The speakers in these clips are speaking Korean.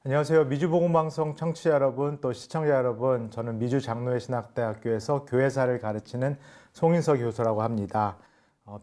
안녕하세요. 미주복음방송 청취자 여러분, 또 시청자 여러분. 저는 미주 장로회 신학대학교에서 교회사를 가르치는 송인서 교수라고 합니다.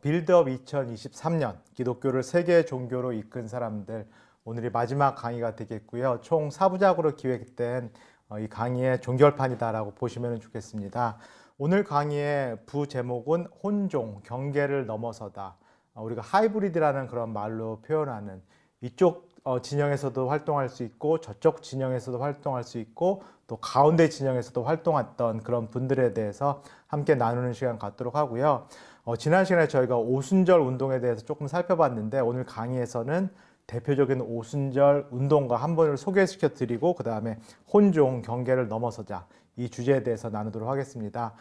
빌드업 2023년 기독교를 세계 종교로 이끈 사람들, 오늘이 마지막 강의가 되겠고요. 총 4부작으로 기획된 이 강의의 종결판이다라고 보시면 좋겠습니다. 오늘 강의의 부제목은 혼종, 경계를 넘어서다. 우리가 하이브리드라는 그런 말로 표현하는 이쪽 진영에서도 활동할 수 있고 저쪽 진영에서도 활동할 수 있고 또 가운데 진영에서도 활동했던 그런 분들에 대해서 함께 나누는 시간 갖도록 하고요. 지난 시간에 저희가 오순절 운동에 대해서 조금 살펴봤는데 오늘 강의에서는 대표적인 오순절 운동가 한 분을 소개시켜 드리고 그 다음에 혼종, 경계를 넘어서자 이 주제에 대해서 나누도록 하겠습니다.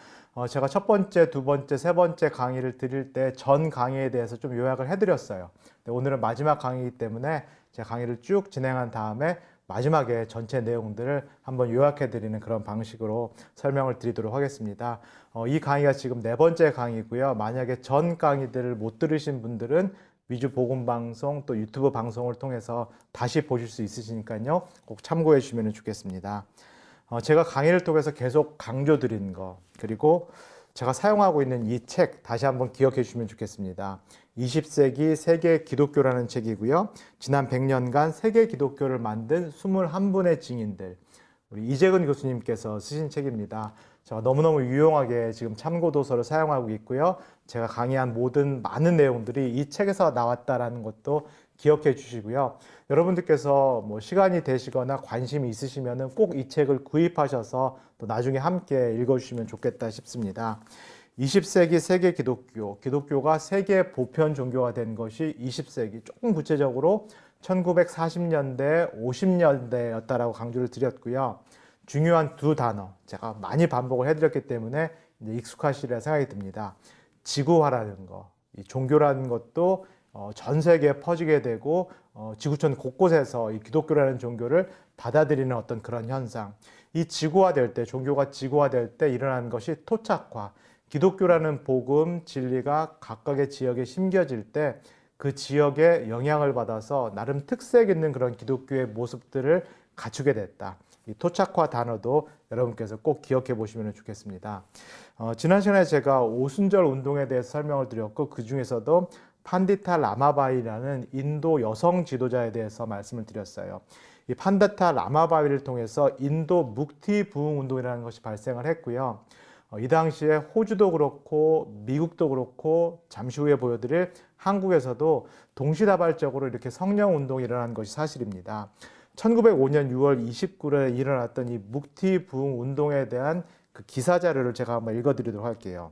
제가 첫 번째, 두 번째, 세 번째 강의를 드릴 때 전 강의에 대해서 좀 요약을 해드렸어요. 오늘은 마지막 강의이기 때문에 제 강의를 쭉 진행한 다음에 마지막에 전체 내용들을 한번 요약해드리는 그런 방식으로 설명을 드리도록 하겠습니다. 이 강의가 지금 네 번째 강의고요. 만약에 전 강의들을 못 들으신 분들은 미주 복음방송 또 유튜브 방송을 통해서 다시 보실 수 있으시니까요. 꼭 참고해 주시면 좋겠습니다. 제가 강의를 통해서 계속 강조드린 거, 그리고 제가 사용하고 있는 이 책 다시 한번 기억해 주시면 좋겠습니다. 20세기 세계 기독교라는 책이고요. 지난 100년간 세계 기독교를 만든 21분의 증인들, 우리 이재근 교수님께서 쓰신 책입니다. 제가 너무너무 유용하게 지금 참고도서를 사용하고 있고요. 제가 강의한 많은 내용들이 이 책에서 나왔다라는 것도 기억해 주시고요. 여러분들께서 시간이 되시거나 관심이 있으시면 꼭 이 책을 구입하셔서 또 나중에 함께 읽어주시면 좋겠다 싶습니다. 20세기 세계 기독교가 세계 보편 종교가 된 것이 20세기, 조금 구체적으로 1940년대, 50년대였다라고 강조를 드렸고요. 중요한 두 단어, 제가 많이 반복을 해드렸기 때문에 이제 익숙하시리라 생각이 듭니다. 지구화라는 거, 이 종교라는 것도 전 세계에 퍼지게 되고 지구촌 곳곳에서 이 기독교라는 종교를 받아들이는 어떤 그런 현상, 이 지구화될 때, 종교가 지구화될 때 일어나는 것이 토착화, 기독교라는 복음, 진리가 각각의 지역에 심겨질 때 그 지역에 영향을 받아서 나름 특색 있는 그런 기독교의 모습들을 갖추게 됐다. 이 토착화 단어도 여러분께서 꼭 기억해 보시면 좋겠습니다. 지난 시간에 제가 오순절 운동에 대해서 설명을 드렸고 그 중에서도 판디타 라마바이라는 인도 여성 지도자에 대해서 말씀을 드렸어요. 이 판디타 라마바이를 통해서 인도 묵티 부흥 운동이라는 것이 발생을 했고요. 이 당시에 호주도 그렇고 미국도 그렇고 잠시 후에 보여드릴 한국에서도 동시다발적으로 이렇게 성령 운동이 일어난 것이 사실입니다. 1905년 6월 29일에 일어났던 이 묵티 부흥 운동에 대한 그 기사 자료를 제가 한번 읽어드리도록 할게요.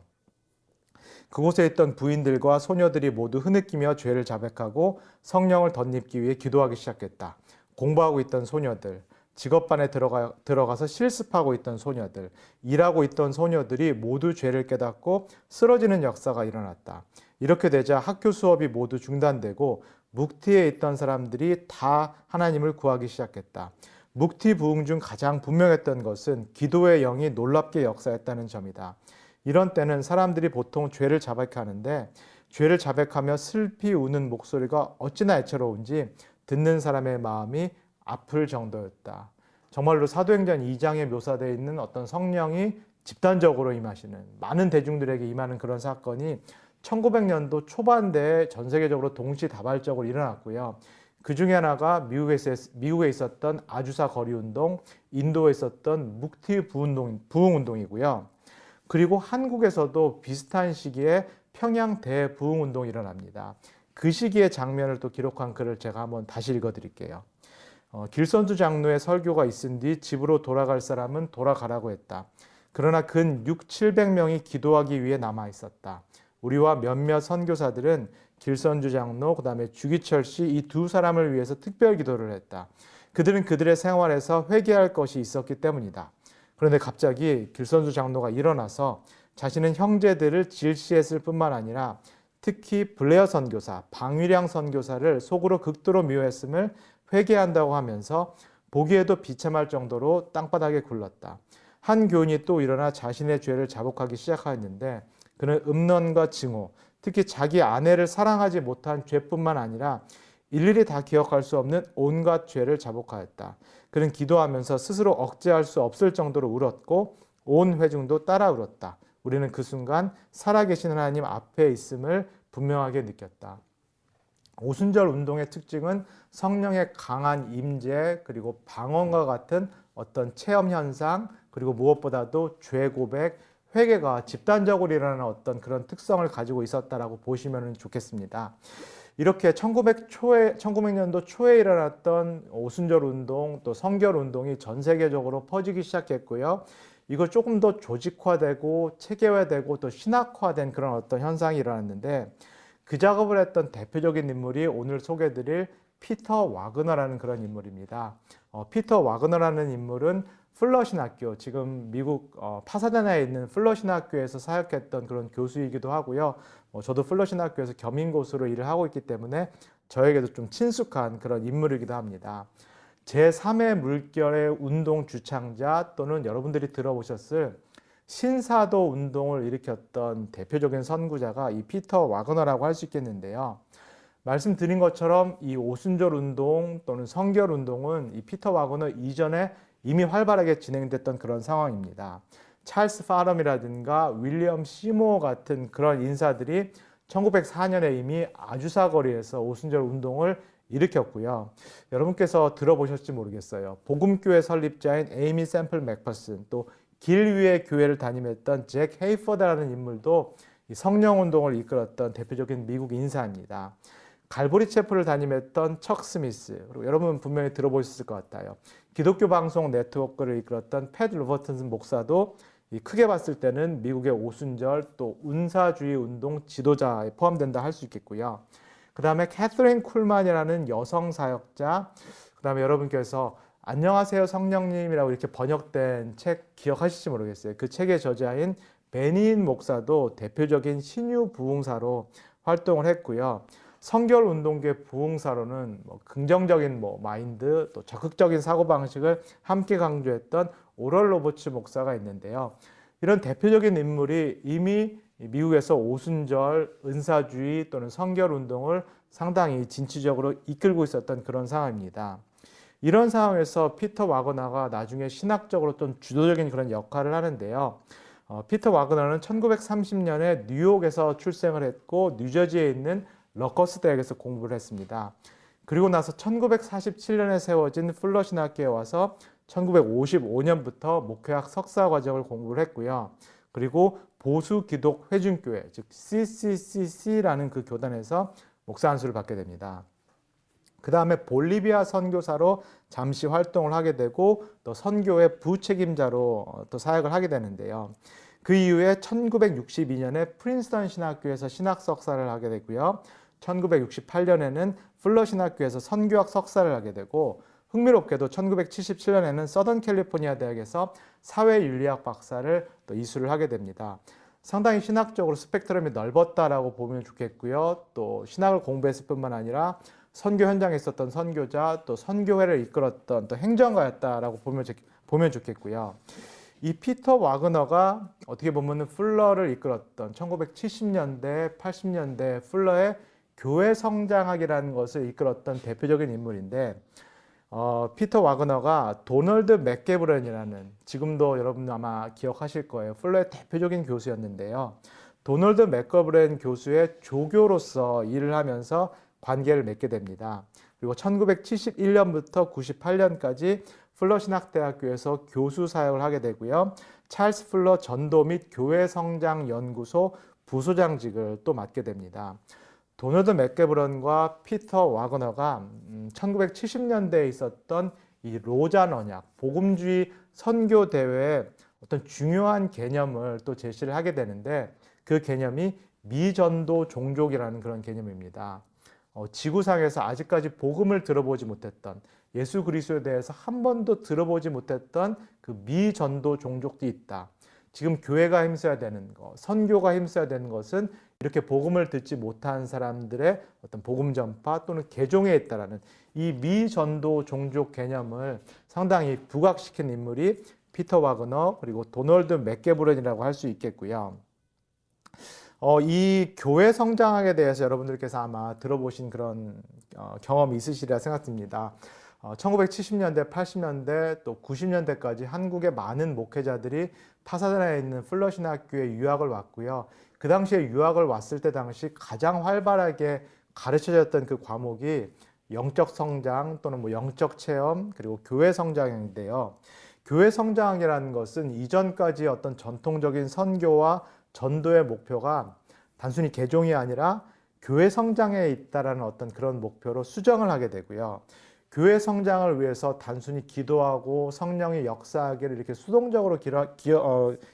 그곳에 있던 부인들과 소녀들이 모두 흐느끼며 죄를 자백하고 성령을 덧입기 위해 기도하기 시작했다. 공부하고 있던 소녀들, 직업반에 들어가서 실습하고 있던 소녀들, 일하고 있던 소녀들이 모두 죄를 깨닫고 쓰러지는 역사가 일어났다. 이렇게 되자 학교 수업이 모두 중단되고 묵티에 있던 사람들이 다 하나님을 구하기 시작했다. 묵티 부흥 중 가장 분명했던 것은 기도의 영이 놀랍게 역사했다는 점이다. 이런 때는 사람들이 보통 죄를 자백하는데 죄를 자백하며 슬피 우는 목소리가 어찌나 애처로운지 듣는 사람의 마음이 아플 정도였다. 정말로 사도행전 2장에 묘사되어 있는 어떤 성령이 집단적으로 임하시는, 많은 대중들에게 임하는 그런 사건이 1900년도 초반대에 전 세계적으로 동시다발적으로 일어났고요. 그 중에 하나가 미국에 있었던 아주사 거리운동, 인도에 있었던 묵티 부흥운동이고요. 그리고 한국에서도 비슷한 시기에 평양 대부흥운동이 일어납니다. 그 시기의 장면을 또 기록한 글을 제가 한번 다시 읽어드릴게요. 길선주 장로의 설교가 있은 뒤 집으로 돌아갈 사람은 돌아가라고 했다. 그러나 근 600~700명이 기도하기 위해 남아 있었다. 우리와 몇몇 선교사들은 길선주 장로, 그 다음에 주기철 씨 이 두 사람을 위해서 특별 기도를 했다. 그들은 그들의 생활에서 회개할 것이 있었기 때문이다. 그런데 갑자기 길선주 장로가 일어나서 자신은 형제들을 질시했을 뿐만 아니라 특히 블레어 선교사, 방위량 선교사를 속으로 극도로 미워했음을 회개한다고 하면서 보기에도 비참할 정도로 땅바닥에 굴렀다. 한 교인이 또 일어나 자신의 죄를 자복하기 시작하였는데 그는 음란과 증오, 특히 자기 아내를 사랑하지 못한 죄뿐만 아니라 일일이 다 기억할 수 없는 온갖 죄를 자복하였다. 그는 기도하면서 스스로 억제할 수 없을 정도로 울었고 온 회중도 따라 울었다. 우리는 그 순간 살아계신 하나님 앞에 있음을 분명하게 느꼈다. 오순절 운동의 특징은 성령의 강한 임재 그리고 방언과 같은 어떤 체험 현상 그리고 무엇보다도 죄 고백, 회개가 집단적으로 일어나는 어떤 그런 특성을 가지고 있었다라고 보시면 좋겠습니다. 이렇게 1900년도 초에 일어났던 오순절 운동 또 성결 운동이 전 세계적으로 퍼지기 시작했고요. 이거 조금 더 조직화되고 체계화되고 또 신학화된 그런 어떤 현상이 일어났는데 그 작업을 했던 대표적인 인물이 오늘 소개해드릴 피터 와그너라는 그런 인물입니다. 피터 와그너라는 인물은 플러신학교, 지금 미국 파사데나에 있는 플러신학교에서 사역했던 그런 교수이기도 하고요. 저도 플러신학교에서 겸임고수로 일을 하고 있기 때문에 저에게도 좀 친숙한 그런 인물이기도 합니다. 제3의 물결의 운동 주창자 또는 여러분들이 들어보셨을 신사도 운동을 일으켰던 대표적인 선구자가 이 피터 와그너라고 할 수 있겠는데요. 말씀드린 것처럼 이 오순절 운동 또는 성결 운동은 이 피터 와그너 이전에 이미 활발하게 진행됐던 그런 상황입니다. 찰스 파럼이라든가 윌리엄 시모 같은 그런 인사들이 1904년에 이미 아주사 거리에서 오순절 운동을 일으켰고요. 여러분께서 들어보셨지 모르겠어요. 복음교회 설립자인 에이미 샘플 맥퍼슨 또 길 위의 교회를 담임했던 잭 헤이퍼드라는 인물도 이 성령운동을 이끌었던 대표적인 미국 인사입니다. 갈보리 채플을 담임했던 척 스미스, 그리고 여러분 분명히 들어보셨을 것 같아요. 기독교 방송 네트워크를 이끌었던 팻 로버튼 목사도 크게 봤을 때는 미국의 오순절 또 은사주의 운동 지도자에 포함된다 할 수 있겠고요. 그 다음에 캐서린 쿨만이라는 여성 사역자, 그 다음에 여러분께서 안녕하세요 성령님이라고 이렇게 번역된 책 기억하실지 모르겠어요. 그 책의 저자인 베니인 목사도 대표적인 신유 부흥사로 활동을 했고요. 성결 운동계 부흥사로는 긍정적인 마인드 또 적극적인 사고방식을 함께 강조했던 오럴 로버츠 목사가 있는데요. 이런 대표적인 인물이 이미 미국에서 오순절, 은사주의 또는 성결 운동을 상당히 진취적으로 이끌고 있었던 그런 상황입니다. 이런 상황에서 피터 와그너가 나중에 신학적으로 좀 주도적인 그런 역할을 하는데요. 피터 와그너는 1930년에 뉴욕에서 출생을 했고 뉴저지에 있는 러커스 대학에서 공부를 했습니다. 그리고 나서 1947년에 세워진 플러 신학교에 와서 1955년부터 목회학 석사 과정을 공부를 했고요. 그리고 보수 기독 회중교회, 즉 CCCC라는 그 교단에서 목사 안수를 받게 됩니다. 그 다음에 볼리비아 선교사로 잠시 활동을 하게 되고 또 선교의 부책임자로 또 사역을 하게 되는데요. 그 이후에 1962년에 프린스턴 신학교에서 신학 석사를 하게 되고요. 1968년에는 플러 신학교에서 선교학 석사를 하게 되고 흥미롭게도 1977년에는 서던 캘리포니아 대학에서 사회윤리학 박사를 또 이수를 하게 됩니다. 상당히 신학적으로 스펙트럼이 넓었다라고 보면 좋겠고요. 또 신학을 공부했을 뿐만 아니라 선교 현장에 있었던 선교자, 또 선교회를 이끌었던 또 행정가였다라고 보면 좋겠고요. 이 피터 와그너가 어떻게 보면 플러를 이끌었던 1970년대, 80년대 플러의 교회 성장학이라는 것을 이끌었던 대표적인 인물인데 피터 와그너가 도널드 맥게브런이라는 지금도 여러분 아마 기억하실 거예요. 플러의 대표적인 교수였는데요. 도널드 맥게브런 교수의 조교로서 일을 하면서 관계를 맺게 됩니다. 그리고 1971년부터 98년까지 플러 신학대학교에서 교수 사역을 하게 되고요. 찰스 플러 전도 및 교회 성장 연구소 부소장직을 또 맡게 됩니다. 도널드 맥게브런과 피터 와그너가 1970년대에 있었던 이 로잔 언약, 복음주의 선교 대회에 어떤 중요한 개념을 또 제시를 하게 되는데 그 개념이 미전도 종족이라는 그런 개념입니다. 지구상에서 아직까지 복음을 들어보지 못했던 예수 그리스도에 대해서 한 번도 들어보지 못했던 그 미전도 종족도 있다. 지금 교회가 힘써야 되는 것, 선교가 힘써야 되는 것은 이렇게 복음을 듣지 못한 사람들의 어떤 복음 전파 또는 개종에 있다라는 이 미전도 종족 개념을 상당히 부각시킨 인물이 피터 와그너 그리고 도널드 맥게브런이라고 할 수 있겠고요. 이 교회 성장학에 대해서 여러분들께서 아마 들어보신 그런 경험이 있으시리라 생각됩니다. 1970년대, 80년대 또 90년대까지 한국의 많은 목회자들이 파사드나에 있는 플러신학교에 유학을 왔고요. 그 당시에 유학을 왔을 때 당시 가장 활발하게 가르쳐졌던 그 과목이 영적 성장 또는 뭐 영적 체험 그리고 교회 성장인데요. 교회 성장이라는 것은 이전까지 어떤 전통적인 선교와 전도의 목표가 단순히 개종이 아니라 교회 성장에 있다라는 어떤 그런 목표로 수정을 하게 되고요. 교회 성장을 위해서 단순히 기도하고 성령이 역사하기를 이렇게 수동적으로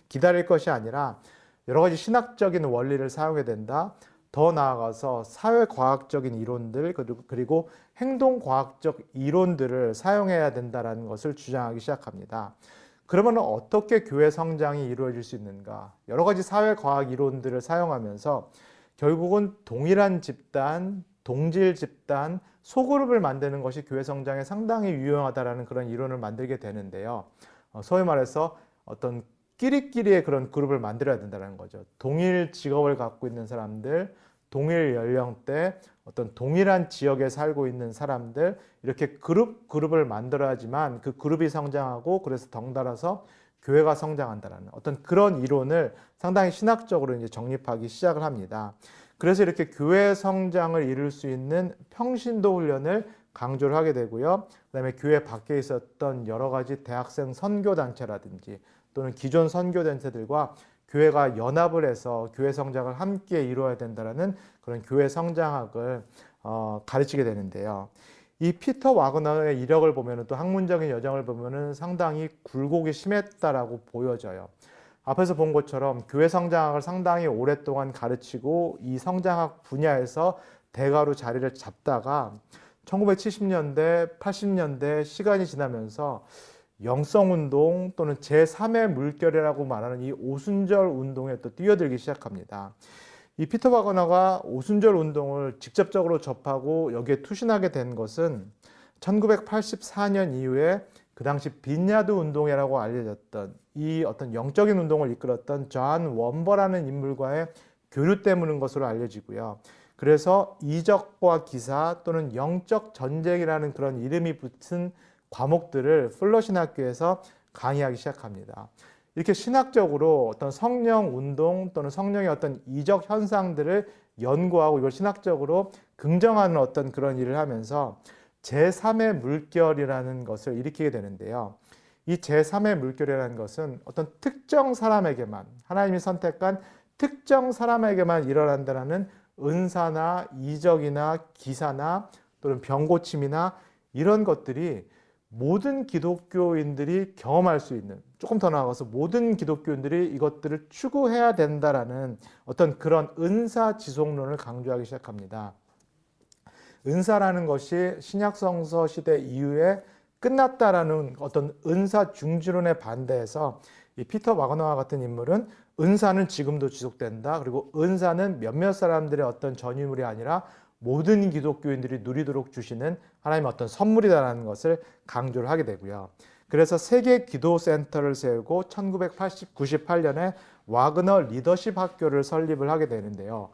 기다릴 것이 아니라 여러 가지 신학적인 원리를 사용해야 된다. 더 나아가서 사회과학적인 이론들 그리고 행동과학적 이론들을 사용해야 된다는 것을 주장하기 시작합니다. 그러면 어떻게 교회 성장이 이루어질 수 있는가? 여러 가지 사회과학 이론들을 사용하면서 결국은 동일한 집단, 동질 집단, 소그룹을 만드는 것이 교회 성장에 상당히 유용하다라는 그런 이론을 만들게 되는데요. 소위 말해서 어떤 끼리끼리의 그런 그룹을 만들어야 된다는 거죠. 동일 직업을 갖고 있는 사람들, 동일 연령대, 어떤 동일한 지역에 살고 있는 사람들 이렇게 그룹을 만들어야지만 그 그룹이 성장하고 그래서 덩달아서 교회가 성장한다라는 어떤 그런 이론을 상당히 신학적으로 이제 정립하기 시작을 합니다. 그래서 이렇게 교회 성장을 이룰 수 있는 평신도 훈련을 강조를 하게 되고요. 그다음에 교회 밖에 있었던 여러 가지 대학생 선교단체라든지 또는 기존 선교단체들과 교회가 연합을 해서 교회 성장을 함께 이루어야 된다는 그런 교회 성장학을 가르치게 되는데요. 이 피터 와그너의 이력을 보면 또 학문적인 여정을 보면 상당히 굴곡이 심했다라고 보여져요. 앞에서 본 것처럼 교회 성장학을 상당히 오랫동안 가르치고 이 성장학 분야에서 대가로 자리를 잡다가 1970년대, 80년대 시간이 지나면서 영성운동 또는 제3의 물결이라고 말하는 이 오순절 운동에 또 뛰어들기 시작합니다. 이 피터 와그너가 오순절 운동을 직접적으로 접하고 여기에 투신하게 된 것은 1984년 이후에 그 당시 빈야드 운동이라고 알려졌던 이 어떤 영적인 운동을 이끌었던 존 원버라는 인물과의 교류 때문인 것으로 알려지고요. 그래서 이적과 기사 또는 영적 전쟁이라는 그런 이름이 붙은 과목들을 플러신학교에서 강의하기 시작합니다. 이렇게 신학적으로 어떤 성령 운동 또는 성령의 어떤 이적 현상들을 연구하고 이걸 신학적으로 긍정하는 어떤 그런 일을 하면서 제3의 물결이라는 것을 일으키게 되는데요. 이 제3의 물결이라는 것은 어떤 특정 사람에게만 하나님이 선택한 특정 사람에게만 일어난다는 은사나 이적이나 기사나 또는 병고침이나 이런 것들이 모든 기독교인들이 경험할 수 있는, 조금 더 나아가서 모든 기독교인들이 이것들을 추구해야 된다라는 어떤 그런 은사 지속론을 강조하기 시작합니다. 은사라는 것이 신약성서 시대 이후에 끝났다라는 어떤 은사 중지론에 반대해서 이 피터 와그너와 같은 인물은 은사는 지금도 지속된다. 그리고 은사는 몇몇 사람들의 어떤 전유물이 아니라 모든 기독교인들이 누리도록 주시는 하나님의 어떤 선물이다라는 것을 강조를 하게 되고요. 그래서 세계 기도 센터를 세우고 1998년에 와그너 리더십 학교를 설립을 하게 되는데요.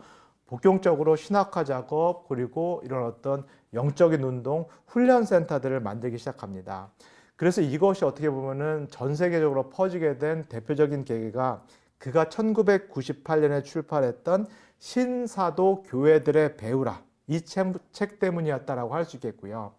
복용적으로 신학화 작업 그리고 이런 어떤 영적인 운동 훈련 센터들을 만들기 시작합니다. 그래서 이것이 어떻게 보면은 전 세계적으로 퍼지게 된 대표적인 계기가 그가 1998년에 출판했던 신사도 교회들의 배우라 이 책 때문이었다라고 할 수 있겠고요.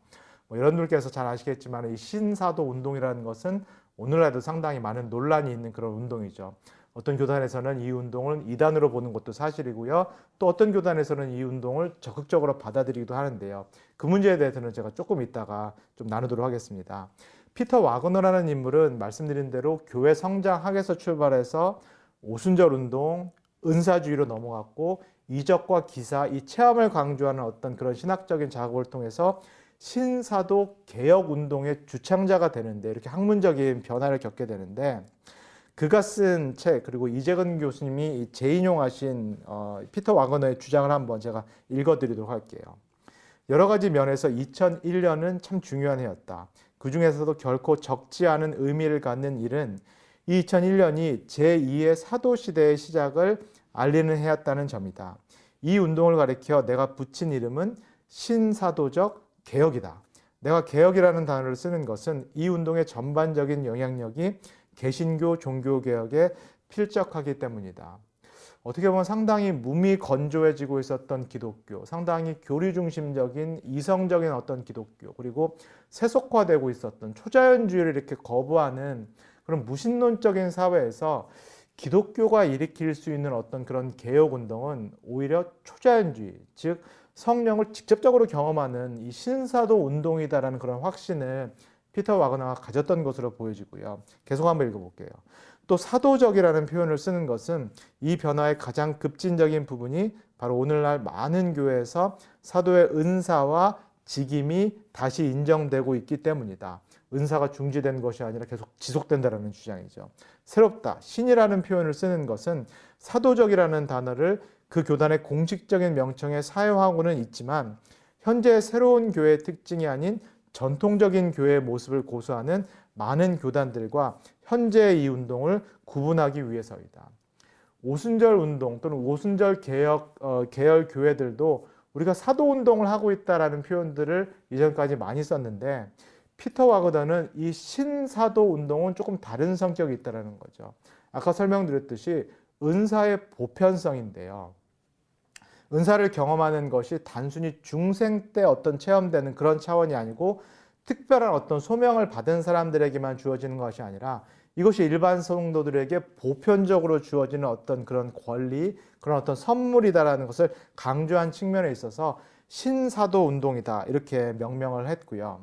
여러분들께서 잘 아시겠지만 이 신사도 운동이라는 것은 오늘날도 상당히 많은 논란이 있는 그런 운동이죠. 어떤 교단에서는 이 운동을 이단으로 보는 것도 사실이고요. 또 어떤 교단에서는 이 운동을 적극적으로 받아들이기도 하는데요. 그 문제에 대해서는 제가 조금 이따가 좀 나누도록 하겠습니다. 피터 와그너라는 인물은 말씀드린 대로 교회 성장학에서 출발해서 오순절 운동, 은사주의로 넘어갔고 이적과 기사, 이 체험을 강조하는 어떤 그런 신학적인 작업을 통해서 신사도 개혁 운동의 주창자가 되는데 이렇게 학문적인 변화를 겪게 되는데 그가 쓴 책 그리고 이재근 교수님이 재인용하신 피터 와그너의 주장을 한번 제가 읽어드리도록 할게요. 여러 가지 면에서 2001년은 참 중요한 해였다. 그 중에서도 결코 적지 않은 의미를 갖는 일은 이 2001년이 제2의 사도시대의 시작을 알리는 해였다는 점이다. 이 운동을 가리켜 내가 붙인 이름은 신사도적 개혁이다. 내가 개혁이라는 단어를 쓰는 것은 이 운동의 전반적인 영향력이 개신교 종교개혁에 필적하기 때문이다. 어떻게 보면 상당히 몸이 건조해지고 있었던 기독교, 상당히 교리 중심적인 이성적인 어떤 기독교, 그리고 세속화되고 있었던 초자연주의를 이렇게 거부하는 그런 무신론적인 사회에서 기독교가 일으킬 수 있는 어떤 그런 개혁 운동은 오히려 초자연주의, 즉 성령을 직접적으로 경험하는 이 신사도 운동이다라는 그런 확신을 피터 와그너가 가졌던 것으로 보여지고요. 계속 한번 읽어볼게요. 또 사도적이라는 표현을 쓰는 것은 이 변화의 가장 급진적인 부분이 바로 오늘날 많은 교회에서 사도의 은사와 직임이 다시 인정되고 있기 때문이다. 은사가 중지된 것이 아니라 계속 지속된다는 주장이죠. 새롭다, 신이라는 표현을 쓰는 것은 사도적이라는 단어를 그 교단의 공식적인 명칭에 사용하고는 있지만 현재 새로운 교회의 특징이 아닌 전통적인 교회의 모습을 고수하는 많은 교단들과 현재의 이 운동을 구분하기 위해서이다. 오순절 운동 또는 오순절 계열 교회들도 우리가 사도 운동을 하고 있다라는 표현들을 이전까지 많이 썼는데 피터 와그너는 이 신사도 운동은 조금 다른 성격이 있다는 거죠. 아까 설명드렸듯이 은사의 보편성인데요. 은사를 경험하는 것이 단순히 중생 때 어떤 체험되는 그런 차원이 아니고 특별한 어떤 소명을 받은 사람들에게만 주어지는 것이 아니라 이것이 일반 성도들에게 보편적으로 주어지는 어떤 그런 권리, 그런 어떤 선물이다라는 것을 강조한 측면에 있어서 신사도 운동이다 이렇게 명명을 했고요.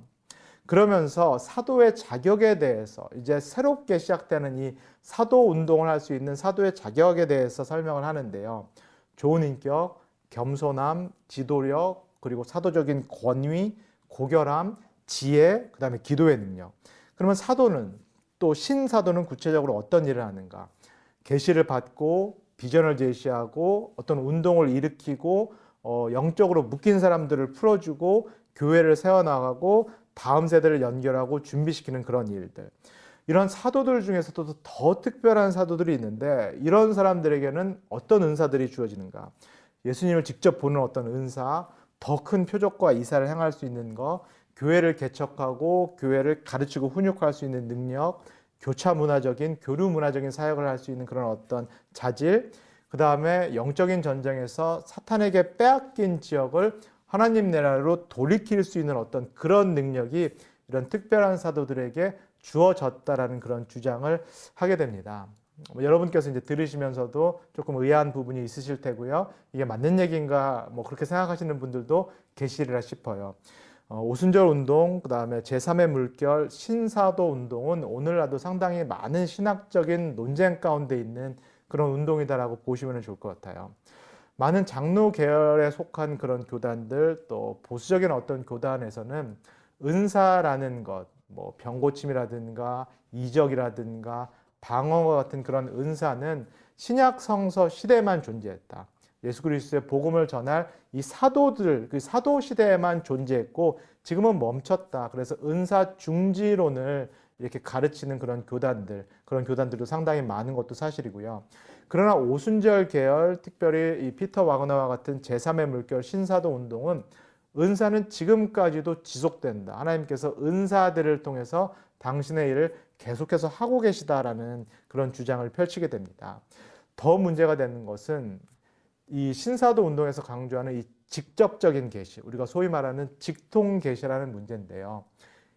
그러면서 사도의 자격에 대해서 이제 새롭게 시작되는 이 사도 운동을 할 수 있는 사도의 자격에 대해서 설명을 하는데요. 좋은 인격, 겸손함, 지도력, 그리고 사도적인 권위, 고결함, 지혜, 그 다음에 기도의 능력. 그러면 사도는 또 신사도는 구체적으로 어떤 일을 하는가? 계시를 받고 비전을 제시하고 어떤 운동을 일으키고 영적으로 묶인 사람들을 풀어주고 교회를 세워나가고 다음 세대를 연결하고 준비시키는 그런 일들. 이런 사도들 중에서도 더 특별한 사도들이 있는데 이런 사람들에게는 어떤 은사들이 주어지는가? 예수님을 직접 보는 어떤 은사, 더 큰 표적과 이사를 행할 수 있는 것, 교회를 개척하고 교회를 가르치고 훈육할 수 있는 능력, 교차 문화적인, 교류 문화적인 사역을 할 수 있는 그런 어떤 자질, 그 다음에 영적인 전쟁에서 사탄에게 빼앗긴 지역을 하나님 나라로 돌이킬 수 있는 어떤 그런 능력이 이런 특별한 사도들에게 주어졌다라는 그런 주장을 하게 됩니다. 여러분께서 이제 들으시면서도 조금 의아한 부분이 있으실 테고요. 이게 맞는 얘기인가 그렇게 생각하시는 분들도 계시리라 싶어요. 오순절 운동, 그 다음에 제3의 물결, 신사도 운동은 오늘날도 상당히 많은 신학적인 논쟁 가운데 있는 그런 운동이다라고 보시면 좋을 것 같아요. 많은 장로 계열에 속한 그런 교단들, 또 보수적인 어떤 교단에서는 은사라는 것, 병고침이라든가 이적이라든가 방언과 같은 그런 은사는 신약 성서 시대에만 존재했다. 예수 그리스도의 복음을 전할 이 사도들, 그 사도 시대에만 존재했고 지금은 멈췄다. 그래서 은사 중지론을 이렇게 가르치는 그런 교단들도 상당히 많은 것도 사실이고요. 그러나 오순절 계열, 특별히 이 피터 와그너와 같은 제3의 물결 신사도 운동은 은사는 지금까지도 지속된다. 하나님께서 은사들을 통해서 당신의 일을 계속해서 하고 계시다라는 그런 주장을 펼치게 됩니다. 더 문제가 되는 것은 이 신사도 운동에서 강조하는 이 직접적인 계시, 우리가 소위 말하는 직통 계시라는 문제인데요.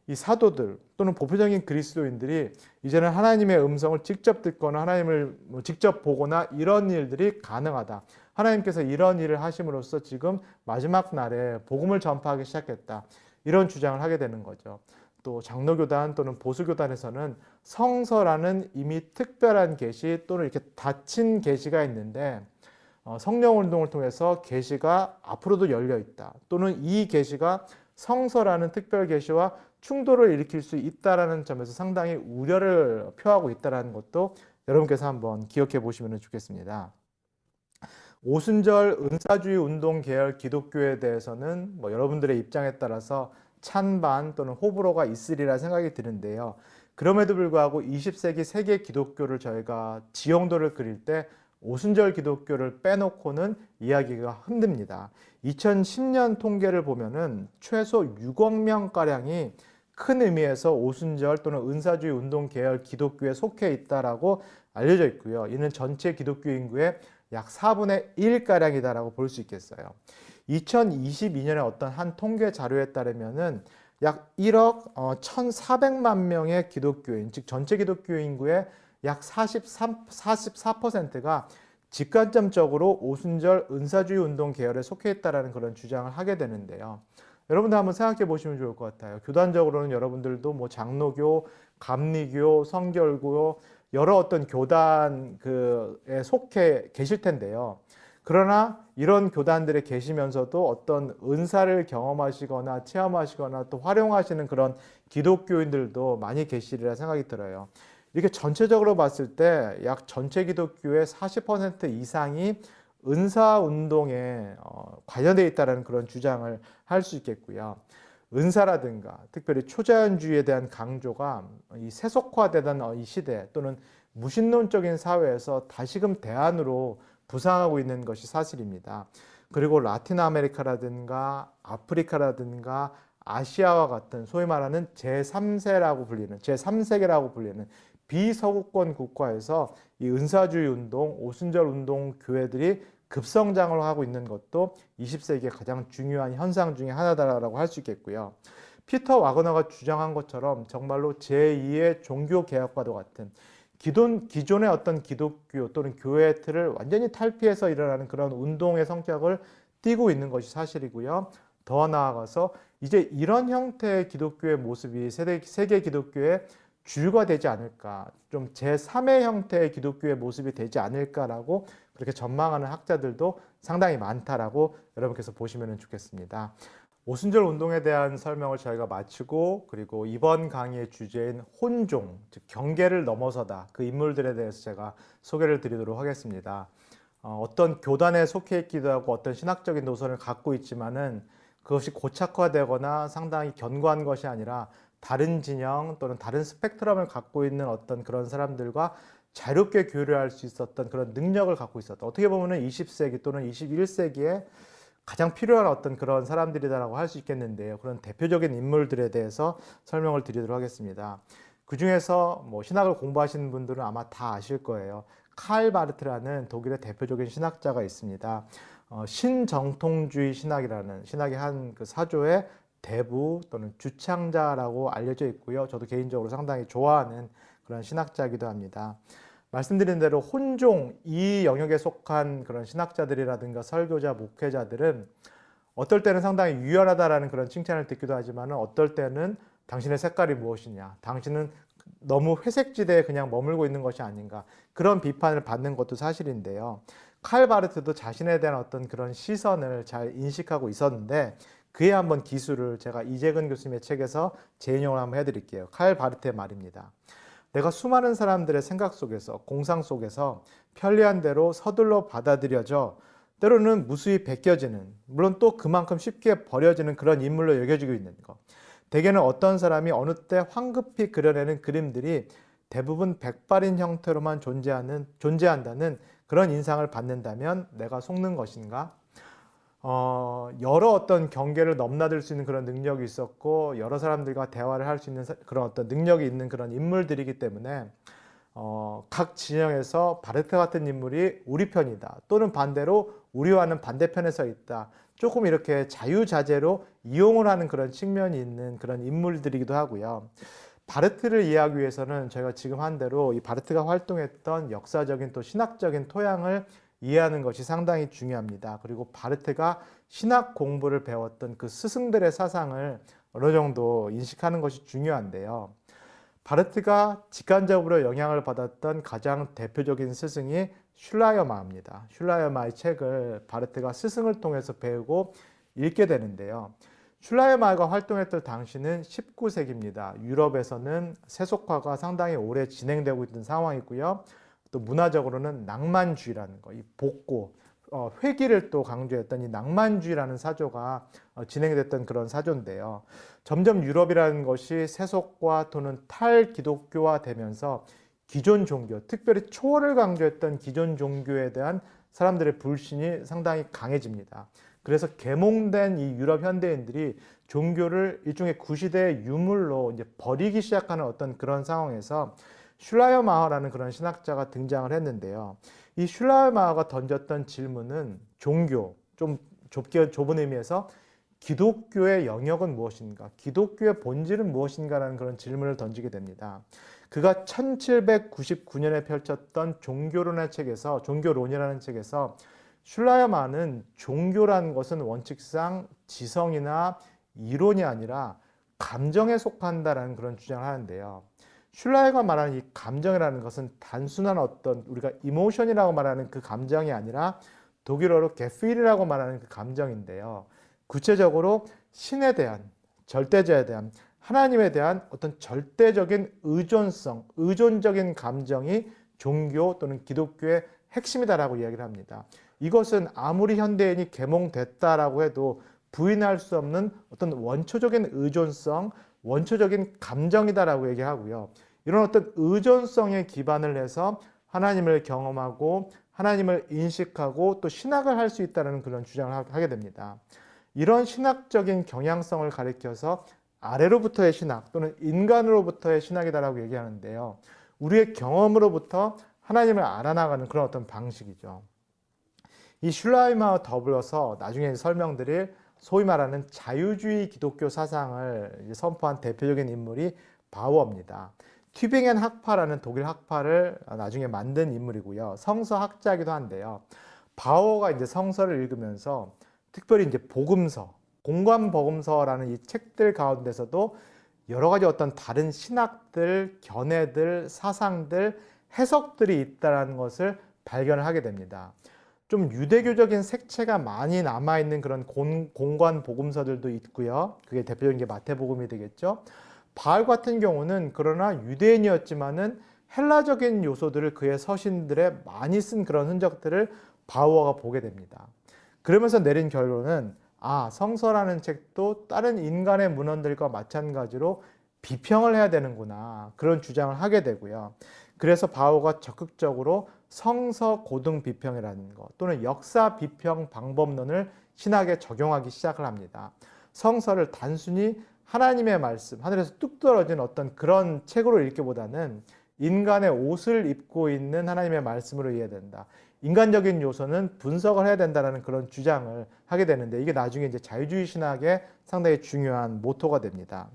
이 사도들 또는 보편적인 그리스도인들이 이제는 하나님의 음성을 직접 듣거나 하나님을 직접 보거나 이런 일들이 가능하다. 하나님께서 이런 일을 하심으로써 지금 마지막 날에 복음을 전파하기 시작했다. 이런 주장을 하게 되는 거죠. 또 장로교단 또는 보수교단에서는 성서라는 이미 특별한 계시 또는 이렇게 닫힌 계시가 있는데 성령 운동을 통해서 계시가 앞으로도 열려 있다. 또는 이 계시가 성서라는 특별 계시와 충돌을 일으킬 수 있다라는 점에서 상당히 우려를 표하고 있다는 것도 여러분께서 한번 기억해 보시면 좋겠습니다. 오순절 은사주의 운동 계열 기독교에 대해서는 여러분들의 입장에 따라서 찬반 또는 호불호가 있으리라 생각이 드는데요. 그럼에도 불구하고 20세기 세계 기독교를 저희가 지형도를 그릴 때 오순절 기독교를 빼놓고는 이야기가 힘듭니다. 2010년 통계를 보면은 최소 6억 명가량이 큰 의미에서 오순절 또는 은사주의 운동 계열 기독교에 속해 있다라고 알려져 있고요. 이는 전체 기독교 인구의 약 4분의 1가량이다라고 볼 수 있겠어요. 2022년에 어떤 한 통계 자료에 따르면은 약 1억 1,400만 명의 기독교인, 즉 전체 기독교 인구의 약 44%가 직간접적으로 오순절 은사주의 운동 계열에 속해 있다라는 그런 주장을 하게 되는데요. 여러분들 한번 생각해 보시면 좋을 것 같아요. 교단적으로는 여러분들도 뭐 장로교, 감리교, 성결교 여러 어떤 교단에 속해 계실 텐데요. 그러나 이런 교단들에 계시면서도 어떤 은사를 경험하시거나 체험하시거나 또 활용하시는 그런 기독교인들도 많이 계시리라 생각이 들어요. 이렇게 전체적으로 봤을 때 약 전체 기독교의 40% 이상이 은사 운동에 관련되어 있다는 그런 주장을 할 수 있겠고요. 은사라든가 특별히 초자연주의에 대한 강조가 이 세속화되던 이 시대 또는 무신론적인 사회에서 다시금 대안으로 부상하고 있는 것이 사실입니다. 그리고 라틴 아메리카라든가 아프리카라든가 아시아와 같은 소위 말하는 제3세라고 불리는 제3세계라고 불리는 비서구권 국가에서 이 은사주의 운동, 오순절 운동 교회들이 급성장을 하고 있는 것도 20세기의 가장 중요한 현상 중에 하나다라고 할 수 있겠고요. 피터 와그너가 주장한 것처럼 정말로 제2의 종교개혁과도 같은 기존의 어떤 기독교 또는 교회의 틀을 완전히 탈피해서 일어나는 그런 운동의 성격을 띠고 있는 것이 사실이고요. 더 나아가서 이제 이런 형태의 기독교의 모습이 세계 기독교의 주류가 되지 않을까, 좀 제3의 형태의 기독교의 모습이 되지 않을까라고 그렇게 전망하는 학자들도 상당히 많다라고 여러분께서 보시면 좋겠습니다. 오순절 운동에 대한 설명을 저희가 마치고 그리고 이번 강의의 주제인 혼종, 즉 경계를 넘어서다 그 인물들에 대해서 제가 소개를 드리도록 하겠습니다. 어떤 교단에 속해 있기도 하고 어떤 신학적인 노선을 갖고 있지만은 그것이 고착화되거나 상당히 견고한 것이 아니라 다른 진영 또는 다른 스펙트럼을 갖고 있는 어떤 그런 사람들과 자유롭게 교류할 수 있었던 그런 능력을 갖고 있었다. 어떻게 보면 20세기 또는 21세기에 가장 필요한 어떤 그런 사람들이다라고 할 수 있겠는데요. 그런 대표적인 인물들에 대해서 설명을 드리도록 하겠습니다. 그 중에서 뭐 신학을 공부하시는 분들은 아마 다 아실 거예요. 칼 바르트라는 독일의 대표적인 신학자가 있습니다. 신정통주의 신학이라는 신학의 한 그 사조의 대부 또는 주창자라고 알려져 있고요. 저도 개인적으로 상당히 좋아하는 그런 신학자이기도 합니다. 말씀드린 대로 혼종 이 영역에 속한 그런 신학자들이라든가 설교자, 목회자들은 어떨 때는 상당히 유연하다라는 그런 칭찬을 듣기도 하지만 어떨 때는 당신의 색깔이 무엇이냐, 당신은 너무 회색지대에 그냥 머물고 있는 것이 아닌가 그런 비판을 받는 것도 사실인데요. 칼 바르트도 자신에 대한 어떤 그런 시선을 잘 인식하고 있었는데 그의 한번 기술을 제가 이재근 교수님의 책에서 재인용을 한번 해드릴게요. 칼 바르트의 말입니다. 내가 수많은 사람들의 생각 속에서 공상 속에서 편리한 대로 서둘러 받아들여져 때로는 무수히 베껴지는 물론 또 그만큼 쉽게 버려지는 그런 인물로 여겨지고 있는 것. 대개는 어떤 사람이 어느 때 황급히 그려내는 그림들이 대부분 백발인 형태로만 존재한다는 그런 인상을 받는다면 내가 속는 것인가? 여러 어떤 경계를 넘나들 수 있는 그런 능력이 있었고 여러 사람들과 대화를 할 수 있는 그런 어떤 능력이 있는 그런 인물들이기 때문에 각 진영에서 바르트 같은 인물이 우리 편이다 또는 반대로 우리와는 반대편에 서 있다 조금 이렇게 자유자재로 이용을 하는 그런 측면이 있는 그런 인물들이기도 하고요. 바르트를 이해하기 위해서는 저희가 지금 한 대로 이 바르트가 활동했던 역사적인 또 신학적인 토양을 이해하는 것이 상당히 중요합니다. 그리고 바르트가 신학 공부를 배웠던 그 스승들의 사상을 어느 정도 인식하는 것이 중요한데요. 바르트가 직간접으로 영향을 받았던 가장 대표적인 스승이 슐라이어마입니다. 슐라이어마의 책을 바르트가 스승을 통해서 배우고 읽게 되는데요. 슐라이어마가 활동했던 당시는 19세기입니다. 유럽에서는 세속화가 상당히 오래 진행되고 있는 상황이고요. 또 문화적으로는 낭만주의라는 거, 이 복고, 회귀를 또 강조했던 이 낭만주의라는 사조가 진행됐던 그런 사조인데요. 점점 유럽이라는 것이 세속화 또는 탈기독교화 되면서 기존 종교, 특별히 초월을 강조했던 기존 종교에 대한 사람들의 불신이 상당히 강해집니다. 그래서 계몽된 이 유럽 현대인들이 종교를 일종의 구시대의 유물로 이제 버리기 시작하는 어떤 그런 상황에서 슐라이어마허라는 그런 신학자가 등장을 했는데요. 이 슐라이어마허가 던졌던 질문은 종교, 좀 좁은 의미에서 기독교의 영역은 무엇인가? 기독교의 본질은 무엇인가라는 그런 질문을 던지게 됩니다. 그가 1799년에 펼쳤던 종교론의 책에서, 종교론이라는 책에서 슐라이어마허는 종교라는 것은 원칙상 지성이나 이론이 아니라 감정에 속한다라는 그런 주장을 하는데요. 슐라이어가 말하는 이 감정이라는 것은 단순한 어떤 우리가 이모션이라고 말하는 그 감정이 아니라 독일어로 게필이라고 말하는 그 감정인데요. 구체적으로 신에 대한, 절대자에 대한, 하나님에 대한 어떤 절대적인 의존성, 의존적인 감정이 종교 또는 기독교의 핵심이다라고 이야기를 합니다. 이것은 아무리 현대인이 계몽됐다라고 해도 부인할 수 없는 어떤 원초적인 의존성, 원초적인 감정이다라고 얘기하고요. 이런 어떤 의존성에 기반을 해서 하나님을 경험하고 하나님을 인식하고 또 신학을 할 수 있다는 그런 주장을 하게 됩니다. 이런 신학적인 경향성을 가리켜서 아래로부터의 신학 또는 인간으로부터의 신학이다라고 얘기하는데요. 우리의 경험으로부터 하나님을 알아나가는 그런 어떤 방식이죠. 이 슐라이마와 더불어서 나중에 설명드릴 소위 말하는 자유주의 기독교 사상을 선포한 대표적인 인물이 바우어입니다. 튜빙엔 학파라는 독일 학파를 나중에 만든 인물이고요. 성서학자이기도 한데요. 바우어가 이제 성서를 읽으면서 특별히 이제 복음서, 공관복음서라는 이 책들 가운데서도 여러 가지 어떤 다른 신학들, 견해들, 사상들, 해석들이 있다는 것을 발견을 하게 됩니다. 좀 유대교적인 색채가 많이 남아있는 그런 공관 복음서들도 있고요. 그게 대표적인 게 마태복음이 되겠죠. 바울 같은 경우는 그러나 유대인이었지만은 헬라적인 요소들을 그의 서신들에 많이 쓴 그런 흔적들을 바우어가 보게 됩니다. 그러면서 내린 결론은 성서라는 책도 다른 인간의 문헌들과 마찬가지로 비평을 해야 되는구나, 그런 주장을 하게 되고요. 그래서 바오가 적극적으로 성서 고등 비평이라는 것 또는 역사 비평 방법론을 신학에 적용하기 시작을 합니다. 성서를 단순히 하나님의 말씀, 하늘에서 뚝 떨어진 어떤 그런 책으로 읽기보다는 인간의 옷을 입고 있는 하나님의 말씀으로 이해해야 된다. 인간적인 요소는 분석을 해야 된다는 그런 주장을 하게 되는데, 이게 나중에 이제 자유주의 신학의 상당히 중요한 모토가 됩니다.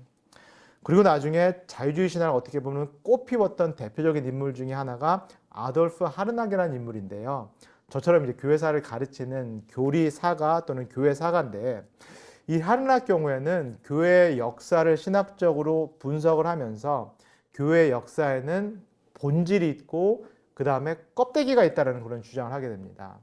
그리고 나중에 자유주의 신학을 어떻게 보면 꽃피웠던 대표적인 인물 중에 하나가 아돌프 하르낙이라는 인물인데요. 저처럼 이제 교회사를 가르치는 교리사가 또는 교회사가인데, 이 하르낙 경우에는 교회의 역사를 신학적으로 분석을 하면서 교회의 역사에는 본질이 있고 그 다음에 껍데기가 있다는 그런 주장을 하게 됩니다.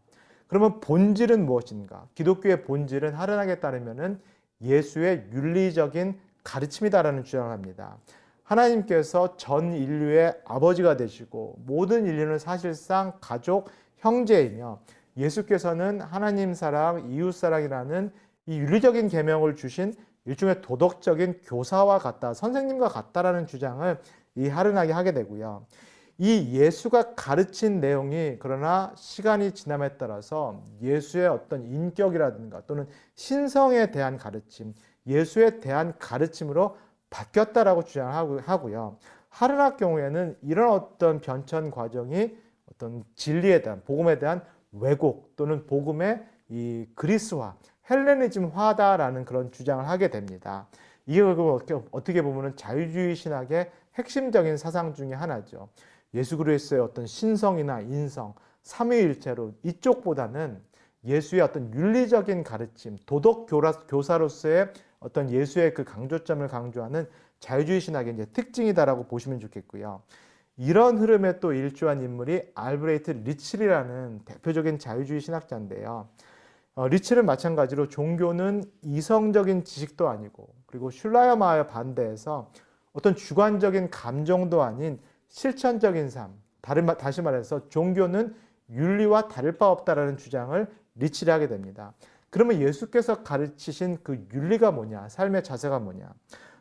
그러면 본질은 무엇인가? 기독교의 본질은 하르낙에 따르면은 예수의 윤리적인 가르침이다라는 주장을 합니다. 하나님께서 전 인류의 아버지가 되시고 모든 인류는 사실상 가족, 형제이며 예수께서는 하나님 사랑, 이웃 사랑이라는 이 윤리적인 계명을 주신 일종의 도덕적인 교사와 같다, 선생님과 같다라는 주장을 이 하르낙이 하게 되고요. 이 예수가 가르친 내용이 그러나 시간이 지남에 따라서 예수의 어떤 인격이라든가 또는 신성에 대한 가르침, 예수에 대한 가르침으로 바뀌었다라고 주장하고요. 하르낙 경우에는 이런 어떤 변천 과정이 어떤 진리에 대한, 복음에 대한 왜곡 또는 복음의 이 그리스화, 헬레니즘화다라는 그런 주장을 하게 됩니다. 이게 어떻게 보면 자유주의 신학의 핵심적인 사상 중에 하나죠. 예수 그리스도의 어떤 신성이나 인성, 삼위일체로 이쪽보다는 예수의 어떤 윤리적인 가르침, 도덕 교사로서의 어떤 예수의 그 강조점을 강조하는 자유주의 신학의 이제 특징이다라고 보시면 좋겠고요. 이런 흐름에 또 일조한 인물이 알브레이트 리첼이라는 대표적인 자유주의 신학자인데요. 리첼은 마찬가지로 종교는 이성적인 지식도 아니고, 그리고 슐라이어마허에 반대해서 어떤 주관적인 감정도 아닌 실천적인 삶, 다시 말해서 종교는 윤리와 다를 바 없다라는 주장을 리첼이 하게 됩니다. 그러면 예수께서 가르치신 그 윤리가 뭐냐, 삶의 자세가 뭐냐,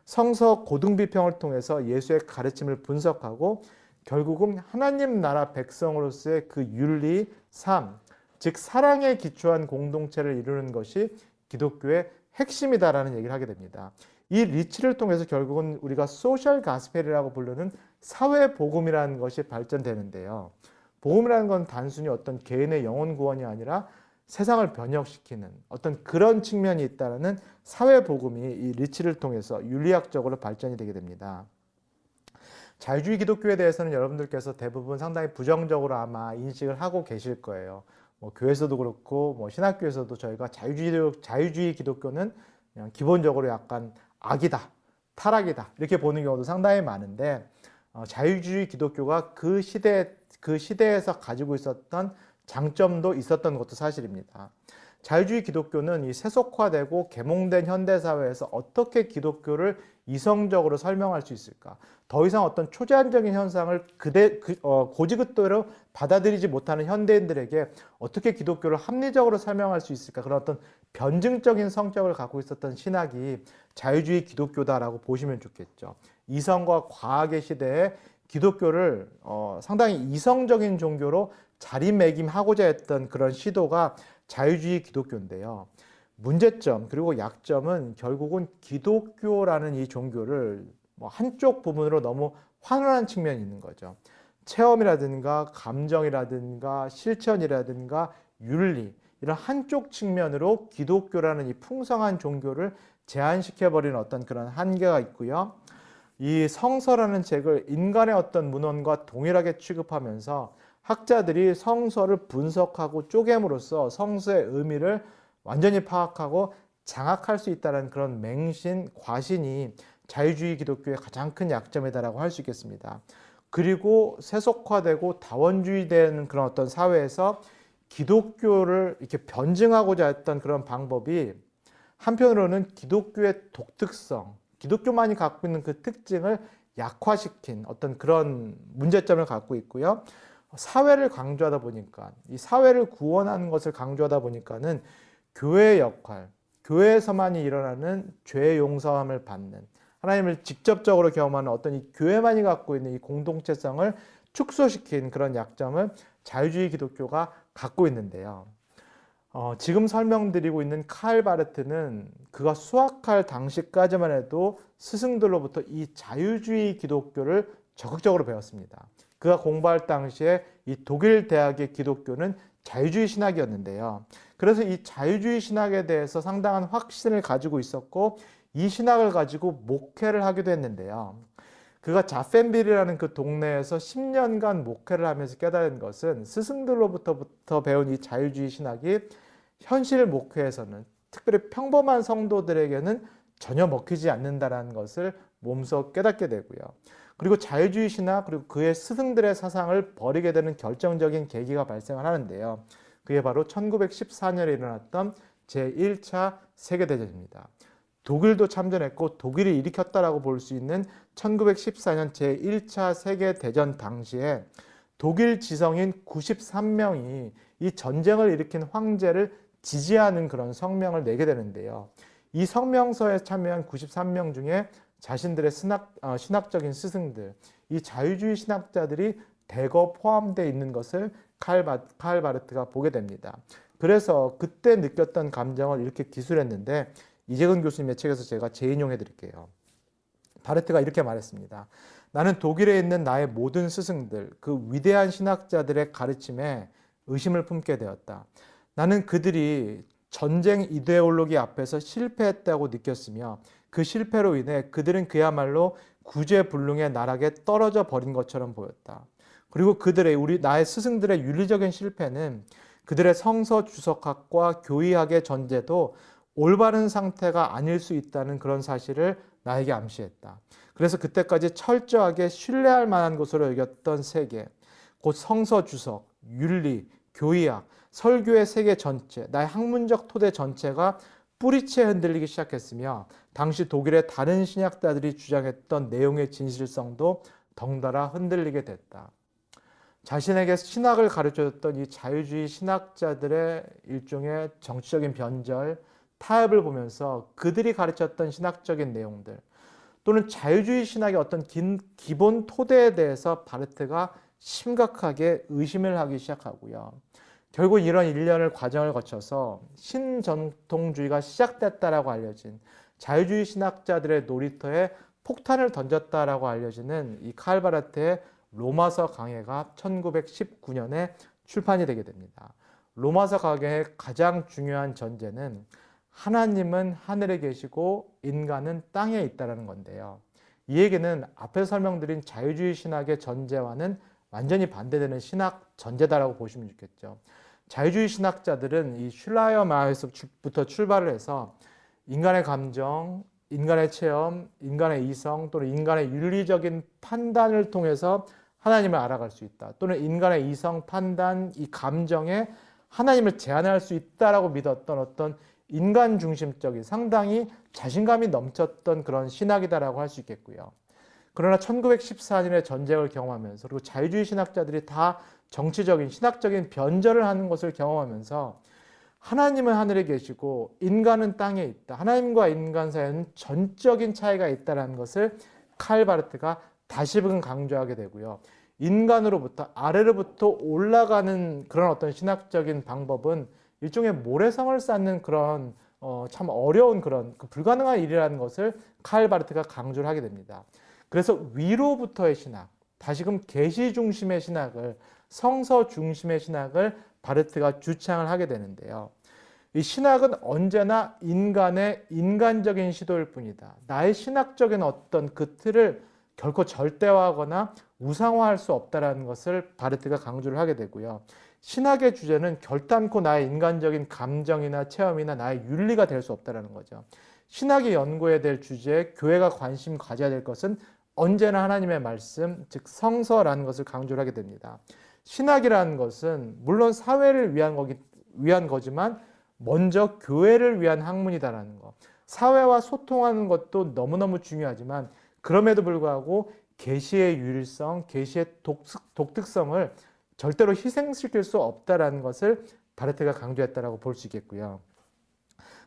성서 고등비평을 통해서 예수의 가르침을 분석하고 결국은 하나님 나라 백성으로서의 그 윤리, 삶, 즉 사랑에 기초한 공동체를 이루는 것이 기독교의 핵심이다라는 얘기를 하게 됩니다. 이 리치를 통해서 결국은 우리가 소셜 가스펠이라고 부르는 사회 복음이라는 것이 발전되는데요. 복음이라는 건 단순히 어떤 개인의 영혼 구원이 아니라 세상을 변혁시키는 어떤 그런 측면이 있다는 사회 복음이 이 리치를 통해서 윤리학적으로 발전이 되게 됩니다. 자유주의 기독교에 대해서는 여러분들께서 대부분 상당히 부정적으로 아마 인식을 하고 계실 거예요. 교회에서도 그렇고 신학교에서도 저희가 자유주의 기독교는 그냥 기본적으로 약간 악이다, 타락이다 이렇게 보는 경우도 상당히 많은데 자유주의 기독교가 그 시대에서 가지고 있었던 장점도 있었던 것도 사실입니다. 자유주의 기독교는 이 세속화되고 계몽된 현대사회에서 어떻게 기독교를 이성적으로 설명할 수 있을까? 더 이상 어떤 초제한적인 현상을 고지그대로 받아들이지 못하는 현대인들에게 어떻게 기독교를 합리적으로 설명할 수 있을까? 그런 어떤 변증적인 성격을 갖고 있었던 신학이 자유주의 기독교다라고 보시면 좋겠죠. 이성과 과학의 시대에 기독교를 상당히 이성적인 종교로 자리매김하고자 했던 그런 시도가 자유주의 기독교인데요. 문제점 그리고 약점은 결국은 기독교라는 이 종교를 한쪽 부분으로 너무 환원한 측면이 있는 거죠. 체험이라든가 감정이라든가 실천이라든가 윤리 이런 한쪽 측면으로 기독교라는 이 풍성한 종교를 제한시켜버리는 어떤 그런 한계가 있고요. 이 성서라는 책을 인간의 어떤 문헌과 동일하게 취급하면서 학자들이 성서를 분석하고 쪼갰으로써 성서의 의미를 완전히 파악하고 장악할 수 있다는 그런 맹신, 과신이 자유주의 기독교의 가장 큰 약점이다라고 할 수 있겠습니다. 그리고 세속화되고 다원주의되는 그런 어떤 사회에서 기독교를 이렇게 변증하고자 했던 그런 방법이 한편으로는 기독교의 독특성, 기독교만이 갖고 있는 그 특징을 약화시킨 어떤 그런 문제점을 갖고 있고요. 사회를 강조하다 보니까 이 사회를 구원하는 것을 강조하다 보니까는 교회의 역할, 교회에서만이 일어나는 죄 용서함을 받는 하나님을 직접적으로 경험하는 어떤 이 교회만이 갖고 있는 이 공동체성을 축소시킨 그런 약점을 자유주의 기독교가 갖고 있는데요. 지금 설명드리고 있는 카일 바르트는 그가 수학할 당시까지만 해도 스승들로부터 이 자유주의 기독교를 적극적으로 배웠습니다. 그가 공부할 당시에 이 독일 대학의 기독교는 자유주의 신학이었는데요. 그래서 이 자유주의 신학에 대해서 상당한 확신을 가지고 있었고 이 신학을 가지고 목회를 하기도 했는데요. 그가 자펜빌이라는 그 동네에서 10년간 목회를 하면서 깨달은 것은 스승들로부터 배운 이 자유주의 신학이 현실 목회에서는 특별히 평범한 성도들에게는 전혀 먹히지 않는다는 것을 몸소 깨닫게 되고요. 그리고 자유주의 신학 그리고 그의 스승들의 사상을 버리게 되는 결정적인 계기가 발생을 하는데요. 그게 바로 1914년에 일어났던 제1차 세계대전입니다. 독일도 참전했고 독일이 일으켰다라고 볼 수 있는 1914년 제1차 세계대전 당시에 독일 지성인 93명이 이 전쟁을 일으킨 황제를 지지하는 그런 성명을 내게 되는데요. 이 성명서에 참여한 93명 중에 자신들의 신학적인 스승들, 이 자유주의 신학자들이 대거 포함되어 있는 것을 카일 바르트가 보게 됩니다. 그래서 그때 느꼈던 감정을 이렇게 기술했는데 이재근 교수님의 책에서 제가 재인용해 드릴게요. 바르트가 이렇게 말했습니다. 나는 독일에 있는 나의 모든 스승들, 그 위대한 신학자들의 가르침에 의심을 품게 되었다. 나는 그들이 전쟁 이데올로기 앞에서 실패했다고 느꼈으며 그 실패로 인해 그들은 그야말로 구제불능의 나락에 떨어져 버린 것처럼 보였다. 그리고 나의 스승들의 윤리적인 실패는 그들의 성서 주석학과 교의학의 전제도 올바른 상태가 아닐 수 있다는 그런 사실을 나에게 암시했다. 그래서 그때까지 철저하게 신뢰할 만한 것으로 여겼던 세계, 곧 성서 주석, 윤리, 교의학, 설교의 세계 전체, 나의 학문적 토대 전체가 뿌리채 흔들리기 시작했으며 당시 독일의 다른 신학자들이 주장했던 내용의 진실성도 덩달아 흔들리게 됐다. 자신에게 신학을 가르쳐줬던 이 자유주의 신학자들의 일종의 정치적인 변절, 타협을 보면서 그들이 가르쳤던 신학적인 내용들, 또는 자유주의 신학의 어떤 기본 토대에 대해서 바르트가 심각하게 의심을 하기 시작하고요. 결국 이런 일련의 과정을 거쳐서 신전통주의가 시작됐다라고 알려진 자유주의 신학자들의 놀이터에 폭탄을 던졌다라고 알려지는 이 칼 바르트의 로마서 강해가 1919년에 출판이 되게 됩니다. 로마서 강해의 가장 중요한 전제는 하나님은 하늘에 계시고 인간은 땅에 있다는 건데요. 이 얘기는 앞에서 설명드린 자유주의 신학의 전제와는 완전히 반대되는 신학 전제다라고 보시면 좋겠죠. 자유주의 신학자들은 이 슐라이어마에서부터 출발을 해서 인간의 감정, 인간의 체험, 인간의 이성 또는 인간의 윤리적인 판단을 통해서 하나님을 알아갈 수 있다. 또는 인간의 이성, 판단, 이 감정에 하나님을 제한할 수 있다라고 믿었던 어떤 인간 중심적인 상당히 자신감이 넘쳤던 그런 신학이다라고 할 수 있겠고요. 그러나 1914년에 전쟁을 경험하면서 그리고 자유주의 신학자들이 다 정치적인 신학적인 변절을 하는 것을 경험하면서 하나님은 하늘에 계시고 인간은 땅에 있다. 하나님과 인간 사이에는 전적인 차이가 있다는 것을 칼 바르트가 다시금 강조하게 되고요. 인간으로부터 아래로부터 올라가는 그런 어떤 신학적인 방법은 일종의 모래성을 쌓는 그런 참 어려운 그런 불가능한 일이라는 것을 칼 바르트가 강조를 하게 됩니다. 그래서 위로부터의 신학, 다시금 계시 중심의 신학을 성서 중심의 신학을 바르트가 주창을 하게 되는데요. 이 신학은 언제나 인간의 인간적인 시도일 뿐이다. 나의 신학적인 어떤 그 틀을 결코 절대화하거나 우상화할 수 없다는 것을 바르트가 강조를 하게 되고요. 신학의 주제는 결단코 나의 인간적인 감정이나 체험이나 나의 윤리가 될 수 없다는 거죠. 신학이 연구해야 될 주제에 교회가 관심 가져야 될 것은 언제나 하나님의 말씀, 즉 성서라는 것을 강조를 하게 됩니다. 신학이라는 것은 물론 사회를 위한 거지만 먼저 교회를 위한 학문이다라는 것. 사회와 소통하는 것도 너무너무 중요하지만 그럼에도 불구하고 계시의 유일성, 계시의 독특성을 절대로 희생시킬 수 없다라는 것을 바르트가 강조했다라고 볼 수 있겠고요.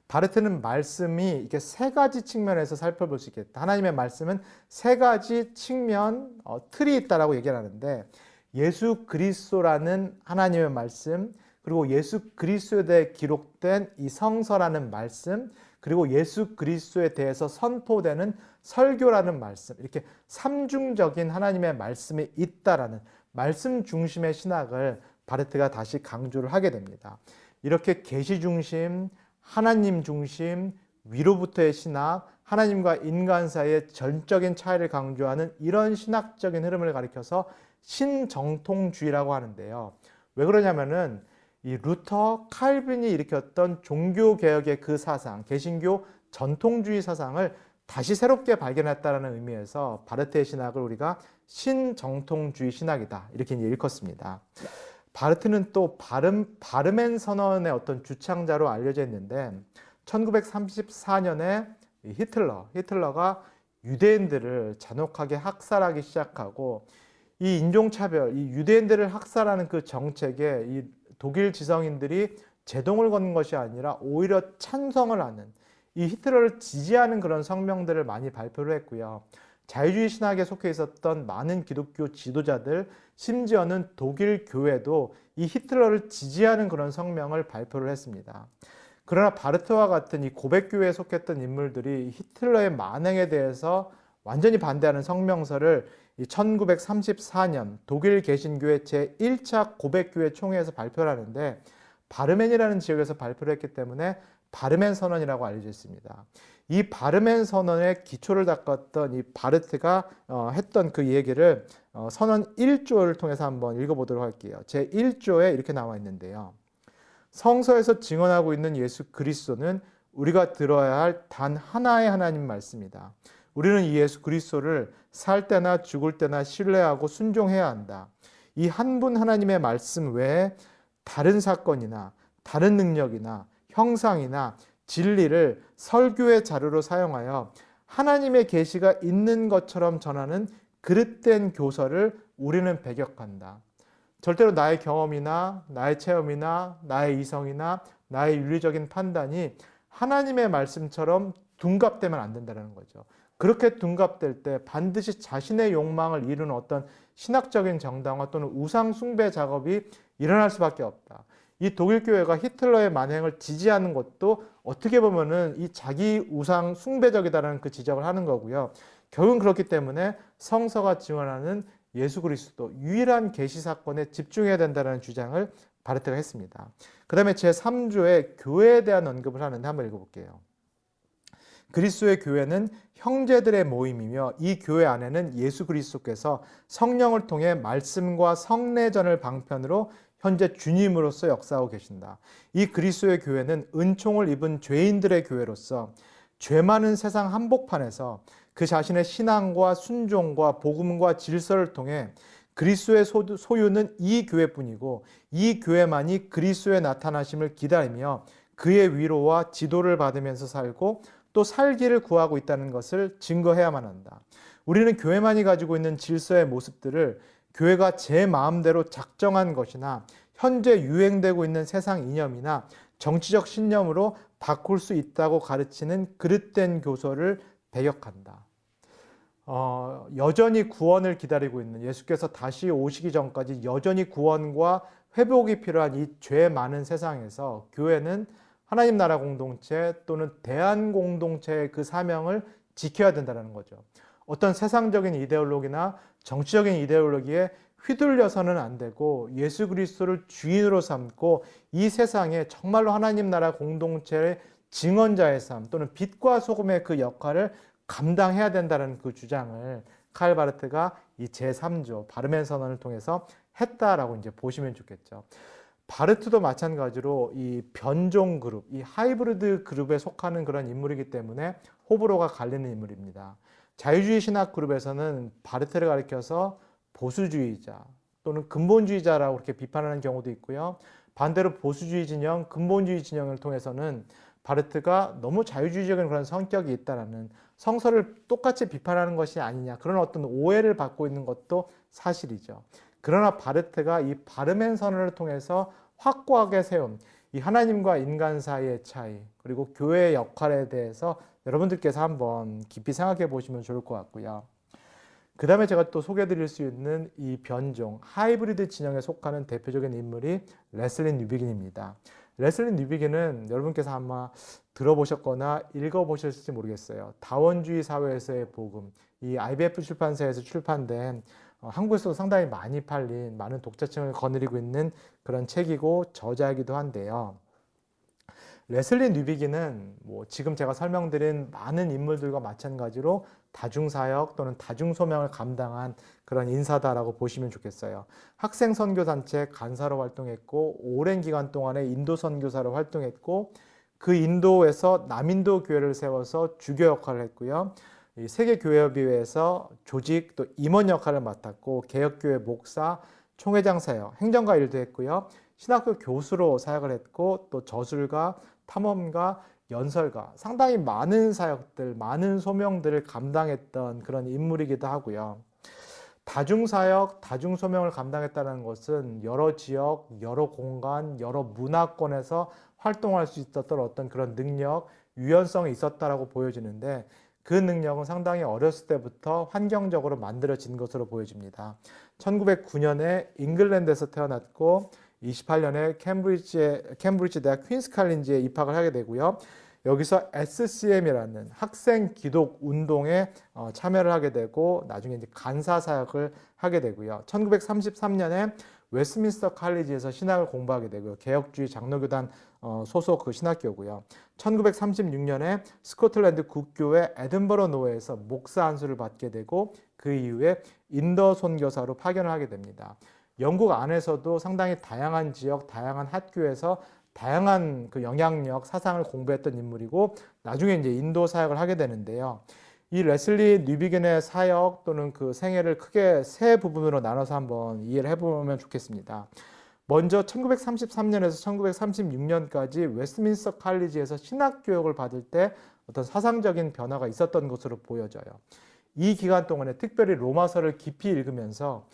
바르트는 말씀이 이렇게 세 가지 측면에서 살펴볼 수 있겠다. 하나님의 말씀은 세 가지 측면, 틀이 있다라고 얘기를 하는데 예수 그리스도라는 하나님의 말씀, 그리고 예수 그리스도에 대해 기록된 이 성서라는 말씀, 그리고 예수 그리스도에 대해서 선포되는 설교라는 말씀, 이렇게 삼중적인 하나님의 말씀이 있다라는 말씀 중심의 신학을 바르트가 다시 강조를 하게 됩니다. 이렇게 계시 중심, 하나님 중심, 위로부터의 신학, 하나님과 인간 사이의 전적인 차이를 강조하는 이런 신학적인 흐름을 가리켜서 신정통주의라고 하는데요. 왜 그러냐면은 이 루터, 칼빈이 일으켰던 종교개혁의 그 사상, 개신교 전통주의 사상을 다시 새롭게 발견했다는 의미에서 바르트의 신학을 우리가 신정통주의 신학이다 이렇게 일컫습니다. 바르트는 또 바르멘 선언의 어떤 주창자로 알려져 있는데 1934년에 히틀러가 유대인들을 잔혹하게 학살하기 시작하고 이 인종차별, 이 유대인들을 학살하는 그 정책에 이 독일 지성인들이 제동을 거는 것이 아니라 오히려 찬성을 하는 이 히틀러를 지지하는 그런 성명들을 많이 발표를 했고요. 자유주의 신학에 속해 있었던 많은 기독교 지도자들, 심지어는 독일 교회도 이 히틀러를 지지하는 그런 성명을 발표를 했습니다. 그러나 바르트와 같은 이 고백교회에 속했던 인물들이 히틀러의 만행에 대해서 완전히 반대하는 성명서를 1934년 독일 개신교회 제1차 고백교회 총회에서 발표를 하는데 바르멘이라는 지역에서 발표를 했기 때문에 바르멘 선언이라고 알려져 있습니다. 이 바르멘 선언의 기초를 닦았던 이 바르트가 했던 그 얘기를 선언 1조를 통해서 한번 읽어보도록 할게요. 제1조에 이렇게 나와 있는데요. 성서에서 증언하고 있는 예수 그리스도는 우리가 들어야 할 단 하나의 하나님 말씀이다. 우리는 이 예수 그리스도를 살 때나 죽을 때나 신뢰하고 순종해야 한다. 이 한 분 하나님의 말씀 외에 다른 사건이나 다른 능력이나 형상이나 진리를 설교의 자료로 사용하여 하나님의 계시가 있는 것처럼 전하는 그릇된 교서를 우리는 배격한다. 절대로 나의 경험이나 나의 체험이나 나의 이성이나 나의 윤리적인 판단이 하나님의 말씀처럼 둔갑되면 안 된다는 거죠. 그렇게 둔갑될 때 반드시 자신의 욕망을 이루는 어떤 신학적인 정당화 또는 우상 숭배 작업이 일어날 수밖에 없다. 이 독일 교회가 히틀러의 만행을 지지하는 것도 어떻게 보면은 이 자기 우상 숭배적이다라는 그 지적을 하는 거고요. 결국은 그렇기 때문에 성서가 증언하는 예수 그리스도 유일한 계시 사건에 집중해야 된다는 주장을 바르트가 했습니다. 그 다음에 제3조의 교회에 대한 언급을 하는데 한번 읽어볼게요. 그리스도의 교회는 형제들의 모임이며 이 교회 안에는 예수 그리스도께서 성령을 통해 말씀과 성례전을 방편으로 현재 주님으로서 역사하고 계신다. 이 그리스도의 교회는 은총을 입은 죄인들의 교회로서 죄 많은 세상 한복판에서 그 자신의 신앙과 순종과 복음과 질서를 통해 그리스도의 소유는 이 교회뿐이고 이 교회만이 그리스도의 나타나심을 기다리며 그의 위로와 지도를 받으면서 살고 또 살기를 구하고 있다는 것을 증거해야만 한다. 우리는 교회만이 가지고 있는 질서의 모습들을 교회가 제 마음대로 작정한 것이나 현재 유행되고 있는 세상 이념이나 정치적 신념으로 바꿀 수 있다고 가르치는 그릇된 교서를 배격한다. 여전히 구원을 기다리고 있는 예수께서 다시 오시기 전까지 여전히 구원과 회복이 필요한 이 죄 많은 세상에서 교회는 하나님 나라 공동체 또는 대한 공동체의 그 사명을 지켜야 된다는 거죠. 어떤 세상적인 이데올로기나 정치적인 이데올로기에 휘둘려서는 안 되고 예수 그리스도를 주인으로 삼고 이 세상에 정말로 하나님 나라 공동체의 증언자의 삶 또는 빛과 소금의 그 역할을 감당해야 된다는 그 주장을 칼 바르트가 이 제3조 바르멘 선언을 통해서 했다라고 이제 보시면 좋겠죠. 바르트도 마찬가지로 이 변종 그룹, 이 하이브리드 그룹에 속하는 그런 인물이기 때문에 호불호가 갈리는 인물입니다. 자유주의 신학 그룹에서는 바르트를 가리켜서 보수주의자 또는 근본주의자라고 그렇게 비판하는 경우도 있고요. 반대로 보수주의 진영, 근본주의 진영을 통해서는 바르트가 너무 자유주의적인 그런 성격이 있다라는 성서를 똑같이 비판하는 것이 아니냐 그런 어떤 오해를 받고 있는 것도 사실이죠. 그러나 바르트가 이 바르멘 선언을 통해서 확고하게 세운 이 하나님과 인간 사이의 차이 그리고 교회의 역할에 대해서 여러분들께서 한번 깊이 생각해 보시면 좋을 것 같고요. 그 다음에 제가 또 소개해 드릴 수 있는 이 변종, 하이브리드 진영에 속하는 대표적인 인물이 레슬리 뉴비긴입니다. 레슬리 뉴비긴은 여러분께서 아마 들어보셨거나 읽어보셨을지 모르겠어요. 다원주의 사회에서의 복음, 이 IBF 출판사에서 출판된 한국에서도 상당히 많이 팔린 많은 독자층을 거느리고 있는 그런 책이고 저자이기도 한데요. 레슬리 뉴비긴은 지금 제가 설명드린 많은 인물들과 마찬가지로 다중사역 또는 다중소명을 감당한 그런 인사다라고 보시면 좋겠어요. 학생 선교단체 간사로 활동했고 오랜 기간 동안에 인도 선교사로 활동했고 그 인도에서 남인도 교회를 세워서 주교 역할을 했고요. 이 세계교회협의회에서 조직 또 임원 역할을 맡았고 개혁교회 목사, 총회장 사역, 행정가 일도 했고요. 신학교 교수로 사역을 했고 또 저술가, 탐험가, 연설가 상당히 많은 사역들, 많은 소명들을 감당했던 그런 인물이기도 하고요. 다중사역, 다중소명을 감당했다는 것은 여러 지역, 여러 공간, 여러 문화권에서 활동할 수 있었던 어떤 그런 능력, 유연성이 있었다라고 보여지는데 그 능력은 상당히 어렸을 때부터 환경적으로 만들어진 것으로 보여집니다. 1909년에 잉글랜드에서 태어났고 28년에 캠브리지 대학 퀸스 칼리지에 입학을 하게 되고요. 여기서 SCM이라는 학생 기독 운동에 참여를 하게 되고 나중에 이제 간사 사역을 하게 되고요. 1933년에 웨스트민스터 칼리지에서 신학을 공부하게 되고요. 개혁주의 장로교단 소속 그 신학교고요. 1936년에 스코틀랜드 국교회 에든버러 노회에서 목사 안수를 받게 되고 그 이후에 인도 선교사로 파견을 하게 됩니다. 영국 안에서도 상당히 다양한 지역, 다양한 학교에서 다양한 그 영향력, 사상을 공부했던 인물이고 나중에 이제 인도 사역을 하게 되는데요. 이 레슬리 뉴비긴의 사역 또는 그 생애를 크게 세 부분으로 나눠서 한번 이해를 해보면 좋겠습니다. 먼저 1933년에서 1936년까지 웨스트민스터 칼리지에서 신학 교육을 받을 때 어떤 사상적인 변화가 있었던 것으로 보여져요. 이 기간 동안에 특별히 로마서를 깊이 읽으면서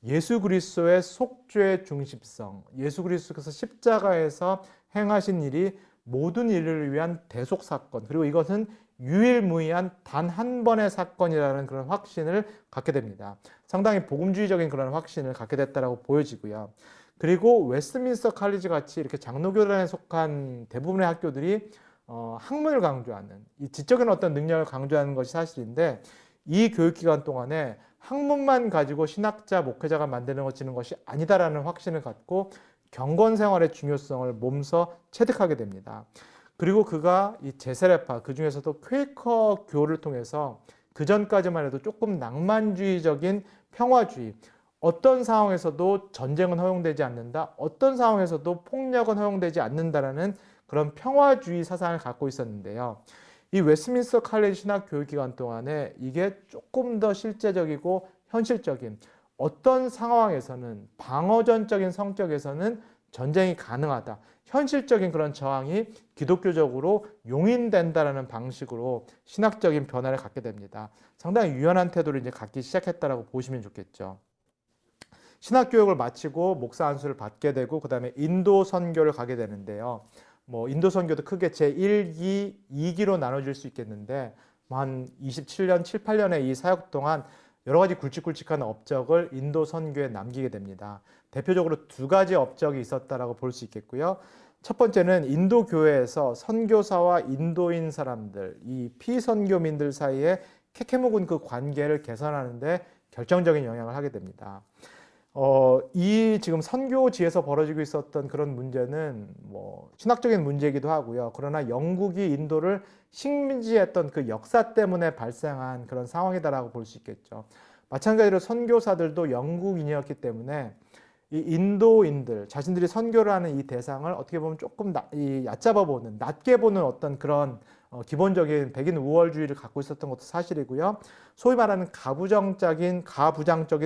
예수 그리스도의 속죄의 중심성, 예수 그리스도께서 십자가에서 행하신 일이 모든 인류를 위한 대속 사건, 그리고 이것은 유일무이한 단 한 번의 사건이라는 그런 확신을 갖게 됩니다. 상당히 복음주의적인 그런 확신을 갖게 됐다라고 보여지고요. 그리고 웨스트민스터 칼리지 같이 이렇게 장로교단에 속한 대부분의 학교들이 학문을 강조하는, 이 지적인 어떤 능력을 강조하는 것이 사실인데, 이 교육기간 동안에 학문만 가지고 신학자, 목회자가 만드는 것이 아니다라는 확신을 갖고 경건 생활의 중요성을 몸소 체득하게 됩니다. 그리고 그가 이 제세례파, 그 중에서도 퀘이커 교를 통해서 그 전까지만 해도 조금 낭만주의적인 평화주의, 어떤 상황에서도 전쟁은 허용되지 않는다, 어떤 상황에서도 폭력은 허용되지 않는다라는 그런 평화주의 사상을 갖고 있었는데요. 이 웨스트민스터 칼리지 신학 교육 기간 동안에 이게 조금 더 실제적이고 현실적인, 어떤 상황에서는 방어전적인 성격에서는 전쟁이 가능하다, 현실적인 그런 저항이 기독교적으로 용인된다라는 방식으로 신학적인 변화를 갖게 됩니다. 상당히 유연한 태도를 이제 갖기 시작했다라고 보시면 좋겠죠. 신학 교육을 마치고 목사 안수를 받게 되고 그 다음에 인도 선교를 가게 되는데요. 인도 선교도 크게 제1기, 2기로 나눠질 수 있겠는데 한 27년, 7, 8년의 이 사역 동안 여러 가지 굵직굵직한 업적을 인도 선교에 남기게 됩니다. 대표적으로 두 가지 업적이 있었다라고 볼 수 있겠고요. 첫 번째는 인도 교회에서 선교사와 인도인 사람들, 이 피선교민들 사이에 캐캐묵은 그 관계를 개선하는데 결정적인 영향을 하게 됩니다. 이 지금 선교지에서 벌어지고 있었던 그런 문제는 신학적인 문제이기도 하고요. 그러나 영국이 인도를 식민지했던 그 역사 때문에 발생한 그런 상황이다라고 볼 수 있겠죠. 마찬가지로 선교사들도 영국인이었기 때문에 이 인도인들, 자신들이 선교를 하는 이 대상을 어떻게 보면 조금 얕잡아 보는, 낮게 보는 어떤 그런 기본적인 백인 우월주의를 갖고 있었던 것도 사실이고요. 소위 말하는 가부장적인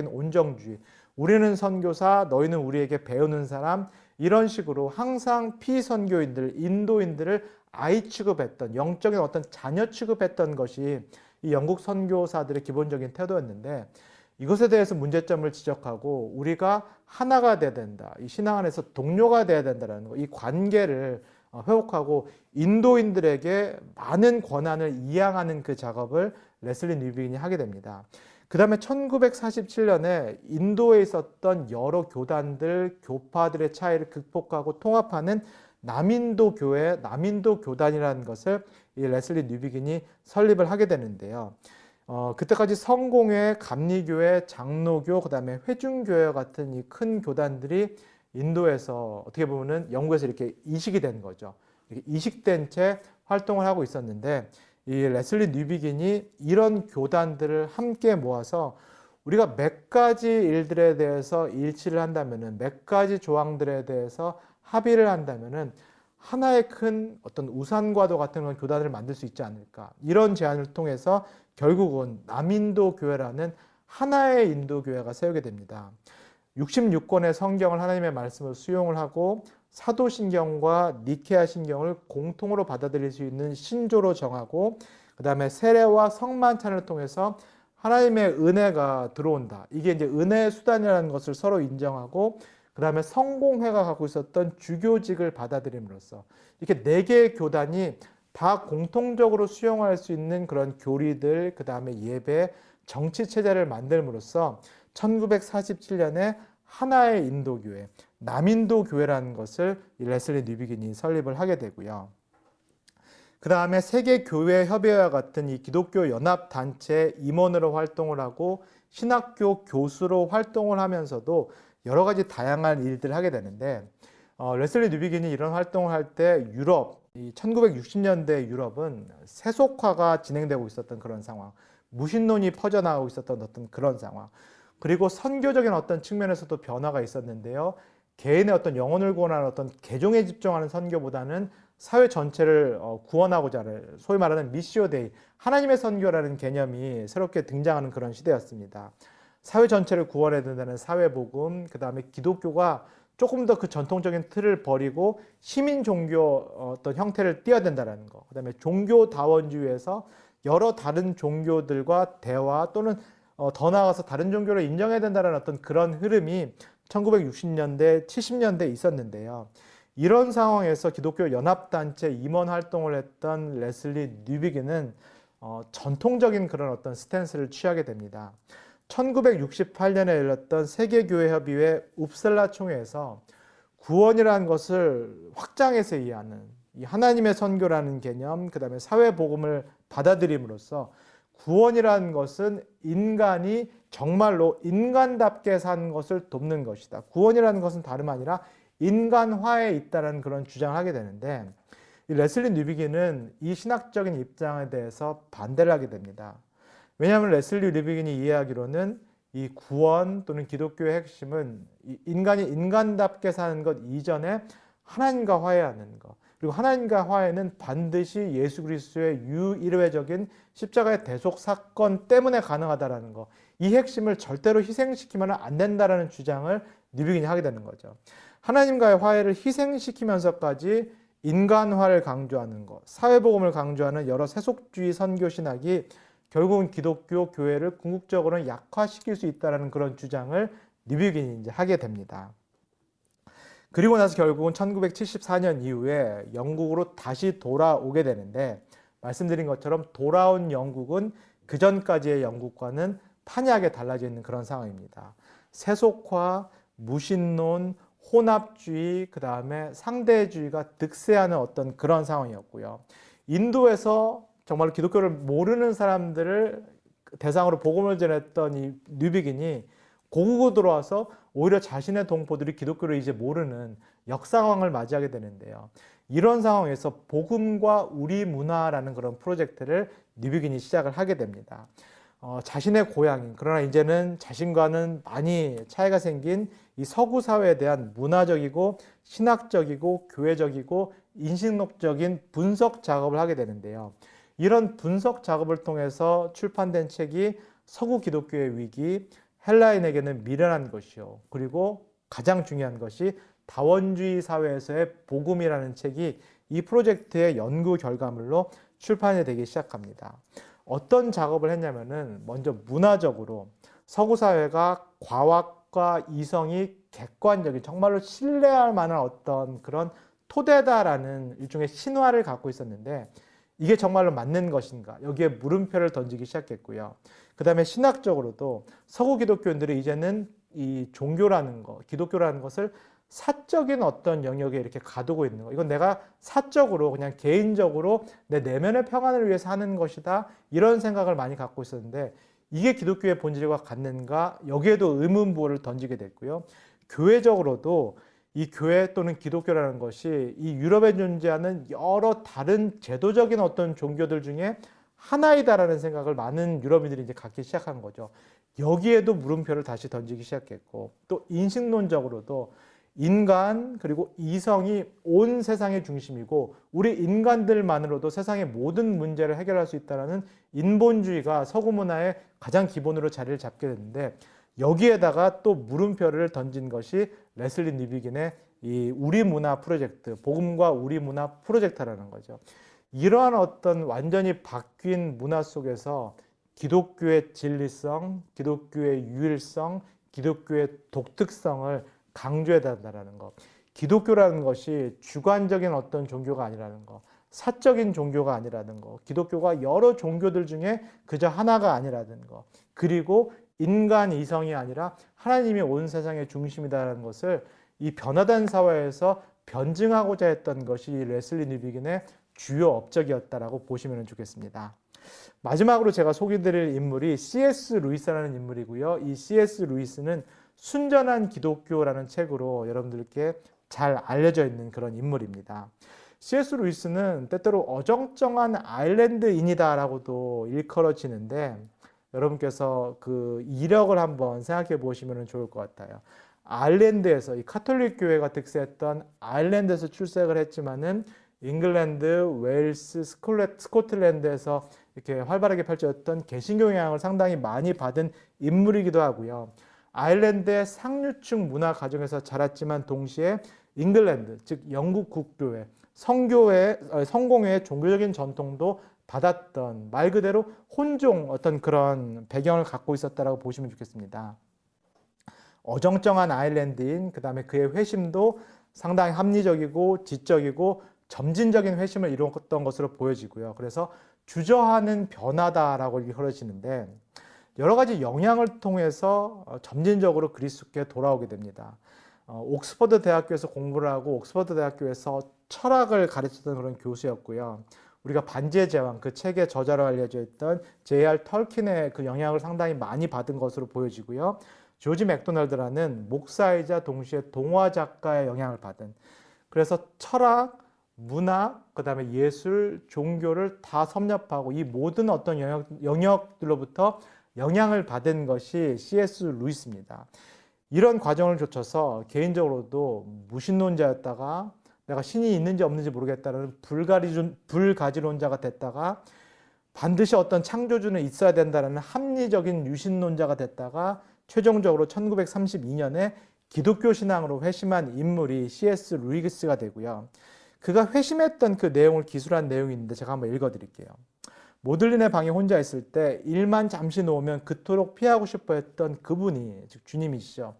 온정주의, 우리는 선교사, 너희는 우리에게 배우는 사람, 이런 식으로 항상 피선교인들, 인도인들을 아이 취급했던, 영적인 어떤 자녀 취급했던 것이 이 영국 선교사들의 기본적인 태도였는데, 이것에 대해서 문제점을 지적하고 우리가 하나가 돼야 된다, 이 신앙 안에서 동료가 돼야 된다는 거, 이 관계를 회복하고 인도인들에게 많은 권한을 이양하는 그 작업을 레슬리 뉴비긴이 하게 됩니다. 그 다음에 1947년에 인도에 있었던 여러 교단들, 교파들의 차이를 극복하고 통합하는 남인도 교회, 남인도 교단이라는 것을 이 레슬리 뉴비긴이 설립을 하게 되는데요. 그때까지 성공회, 감리교회, 장로교, 그 다음에 회중교회 같은 이 큰 교단들이 인도에서 어떻게 보면은 영국에서 이렇게 이식이 된 거죠. 이렇게 이식된 채 활동을 하고 있었는데, 이 레슬리 뉴비긴이 이런 교단들을 함께 모아서 우리가 몇 가지 일들에 대해서 일치를 한다면은, 몇 가지 조항들에 대해서 합의를 한다면은 하나의 큰 어떤 우산과도 같은 그런 교단을 만들 수 있지 않을까, 이런 제안을 통해서 결국은 남인도 교회라는 하나의 인도 교회가 세우게 됩니다. 66권의 성경을 하나님의 말씀을 수용을 하고 사도신경과 니케아 신경을 공통으로 받아들일 수 있는 신조로 정하고, 그 다음에 세례와 성만찬을 통해서 하나님의 은혜가 들어온다, 이게 이제 은혜의 수단이라는 것을 서로 인정하고, 그 다음에 성공회가 갖고 있었던 주교직을 받아들임으로써 이렇게 4개의 교단이 다 공통적으로 수용할 수 있는 그런 교리들, 그 다음에 예배, 정치 체제를 만들므로써 1947년에 하나의 인도교회, 남인도교회라는 것을 레슬리 뉴비긴이 설립을 하게 되고요. 그 다음에 세계교회협의회와 같은 이 기독교 연합단체 임원으로 활동을 하고 신학교 교수로 활동을 하면서도 여러 가지 다양한 일들을 하게 되는데, 레슬리 뉴비긴이 이런 활동을 할 때 유럽, 이 1960년대 유럽은 세속화가 진행되고 있었던 그런 상황, 무신론이 퍼져나가고 있었던 어떤 그런 상황, 그리고 선교적인 어떤 측면에서도 변화가 있었는데요. 개인의 어떤 영혼을 구원하는 어떤 개종에 집중하는 선교보다는 사회 전체를 구원하고자 하는, 소위 말하는 미시오 데이, 하나님의 선교라는 개념이 새롭게 등장하는 그런 시대였습니다. 사회 전체를 구원해야 된다는 사회복음, 그 다음에 기독교가 조금 더 그 전통적인 틀을 버리고 시민 종교 어떤 형태를 띄어댄다는 거, 그 다음에 종교다원주의에서 여러 다른 종교들과 대화, 또는 더 나아가서 다른 종교를 인정해야 된다는 어떤 그런 흐름이 1960년대, 70년대에 있었는데요. 이런 상황에서 기독교 연합단체 임원 활동을 했던 레슬리 뉴비기는 전통적인 그런 어떤 스탠스를 취하게 됩니다. 1968년에 열렸던 세계교회협의회 웁살라 총회에서 구원이라는 것을 확장해서 이해하는 이 하나님의 선교라는 개념, 그 다음에 사회복음을 받아들임으로써 구원이라는 것은 인간이 정말로 인간답게 사는 것을 돕는 것이다. 구원이라는 것은 다름 아니라 인간화에 있다는 그런 주장을 하게 되는데, 이 레슬리 뉴비긴은 이 신학적인 입장에 대해서 반대를 하게 됩니다. 왜냐하면 레슬리 뉴비긴이 이해하기로는 이 구원 또는 기독교의 핵심은 인간이 인간답게 사는 것 이전에 하나님과 화해하는 것, 그리고 하나님과 화해는 반드시 예수 그리스도의 유일회적인 십자가의 대속 사건 때문에 가능하다라는 것, 이 핵심을 절대로 희생시키면 안 된다라는 주장을 뉴비긴이 하게 되는 거죠. 하나님과의 화해를 희생시키면서까지 인간화를 강조하는 것, 사회복음을 강조하는 여러 세속주의 선교 신학이 결국은 기독교 교회를 궁극적으로는 약화시킬 수 있다는 그런 주장을 뉴비긴이 이제 하게 됩니다. 그리고 나서 결국은 1974년 이후에 영국으로 다시 돌아오게 되는데, 말씀드린 것처럼 돌아온 영국은 그 전까지의 영국과는 판이하게 달라져 있는 그런 상황입니다. 세속화, 무신론, 혼합주의, 그 다음에 상대주의가 득세하는 어떤 그런 상황이었고요. 인도에서 정말 기독교를 모르는 사람들을 대상으로 복음을 전했던 이 뉴비긴이 고국으로 들어와서 오히려 자신의 동포들이 기독교를 이제 모르는 역상황을 맞이하게 되는데요. 이런 상황에서 복음과 우리 문화라는 그런 프로젝트를 뉴비긴이 시작을 하게 됩니다. 자신의 고향인, 그러나 이제는 자신과는 많이 차이가 생긴 이 서구 사회에 대한 문화적이고 신학적이고 교회적이고 인식론적인 분석 작업을 하게 되는데요. 이런 분석 작업을 통해서 출판된 책이 서구 기독교의 위기, 헬라인에게는 미련한 것이요, 그리고 가장 중요한 것이 다원주의 사회에서의 복음이라는 책이 이 프로젝트의 연구 결과물로 출판이 되기 시작합니다. 어떤 작업을 했냐면은, 먼저 문화적으로 서구 사회가 과학과 이성이 객관적인, 정말로 신뢰할 만한 어떤 그런 토대다라는 일종의 신화를 갖고 있었는데, 이게 정말로 맞는 것인가? 여기에 물음표를 던지기 시작했고요. 그 다음에 신학적으로도 서구 기독교인들이 이제는 이 종교라는 것, 기독교라는 것을 사적인 어떤 영역에 이렇게 가두고 있는 거. 이건 내가 사적으로 그냥 개인적으로 내 내면의 평안을 위해서 하는 것이다. 이런 생각을 많이 갖고 있었는데, 이게 기독교의 본질과 같는가? 여기에도 의문부호를 던지게 됐고요. 교회적으로도 이 교회 또는 기독교라는 것이 이 유럽에 존재하는 여러 다른 제도적인 어떤 종교들 중에 하나이다라는 생각을 많은 유럽인들이 이제 갖기 시작한 거죠. 여기에도 물음표를 다시 던지기 시작했고, 또 인식론적으로도 인간 그리고 이성이 온 세상의 중심이고 우리 인간들만으로도 세상의 모든 문제를 해결할 수 있다는 인본주의가 서구 문화의 가장 기본으로 자리를 잡게 됐는데, 여기에다가 또 물음표를 던진 것이 레슬리 뉴비긴의 이 우리 문화 프로젝트, 복음과 우리 문화 프로젝트라는 거죠. 이러한 어떤 완전히 바뀐 문화 속에서 기독교의 진리성, 기독교의 유일성, 기독교의 독특성을 강조해야 된다는 것. 기독교라는 것이 주관적인 어떤 종교가 아니라는 것, 사적인 종교가 아니라는 것, 기독교가 여러 종교들 중에 그저 하나가 아니라는 것, 그리고 인간 이성이 아니라 하나님이 온 세상의 중심이다라는 것을 이 변화된 사회에서 변증하고자 했던 것이 레슬리 뉴비긴의 주요 업적이었다라고 보시면 좋겠습니다. 마지막으로 제가 소개드릴 인물이 C.S. 루이스라는 인물이고요. 이 C.S. 루이스는 순전한 기독교라는 책으로 여러분들께 잘 알려져 있는 그런 인물입니다. C.S. 루이스는 때때로 어정쩡한 아일랜드인이다라고도 일컬어지는데, 여러분께서 그 이력을 한번 생각해 보시면 좋을 것 같아요. 아일랜드에서, 이 카톨릭 교회가 득세했던 아일랜드에서 출생을 했지만은 잉글랜드, 웨일스, 스코틀랜드에서 이렇게 활발하게 펼쳐졌던 개신교 영향을 상당히 많이 받은 인물이기도 하고요. 아일랜드의 상류층 문화 가정에서 자랐지만 동시에 잉글랜드, 즉 영국 국교회, 성공회의 종교적인 전통도 받았던, 말 그대로 혼종 어떤 그런 배경을 갖고 있었다라고 보시면 좋겠습니다. 어정쩡한 아일랜드인, 그 다음에 그의 회심도 상당히 합리적이고 지적이고 점진적인 회심을 이루었던 것으로 보여지고요. 그래서 주저하는 변화다라고 이루어지는데 여러 가지 영향을 통해서 점진적으로 그리스도께 돌아오게 됩니다. 옥스퍼드 대학교에서 공부를 하고 옥스퍼드 대학교에서 철학을 가르치던 그런 교수였고요. 우리가 반지의 제왕 그 책의 저자로 알려져 있던 J.R. 털킨의 그 영향을 상당히 많이 받은 것으로 보여지고요. 조지 맥도날드라는 목사이자 동시에 동화 작가의 영향을 받은, 그래서 철학, 문학, 그다음에 예술, 종교를 다 섭렵하고 이 모든 어떤 영역들로부터 영향을 받은 것이 C.S. 루이스입니다. 이런 과정을 거쳐서 개인적으로도 무신론자였다가 내가 신이 있는지 없는지 모르겠다는 불가지론자가 됐다가 반드시 어떤 창조주는 있어야 된다는 합리적인 유신론자가 됐다가 최종적으로 1932년에 기독교 신앙으로 회심한 인물이 C.S. 루이스가 되고요. 그가 회심했던 그 내용을 기술한 내용이 있는데 제가 한번 읽어드릴게요. 모들린의 방에 혼자 있을 때 일만 잠시 놓으면 그토록 피하고 싶어 했던 그분이, 즉 주님이시죠.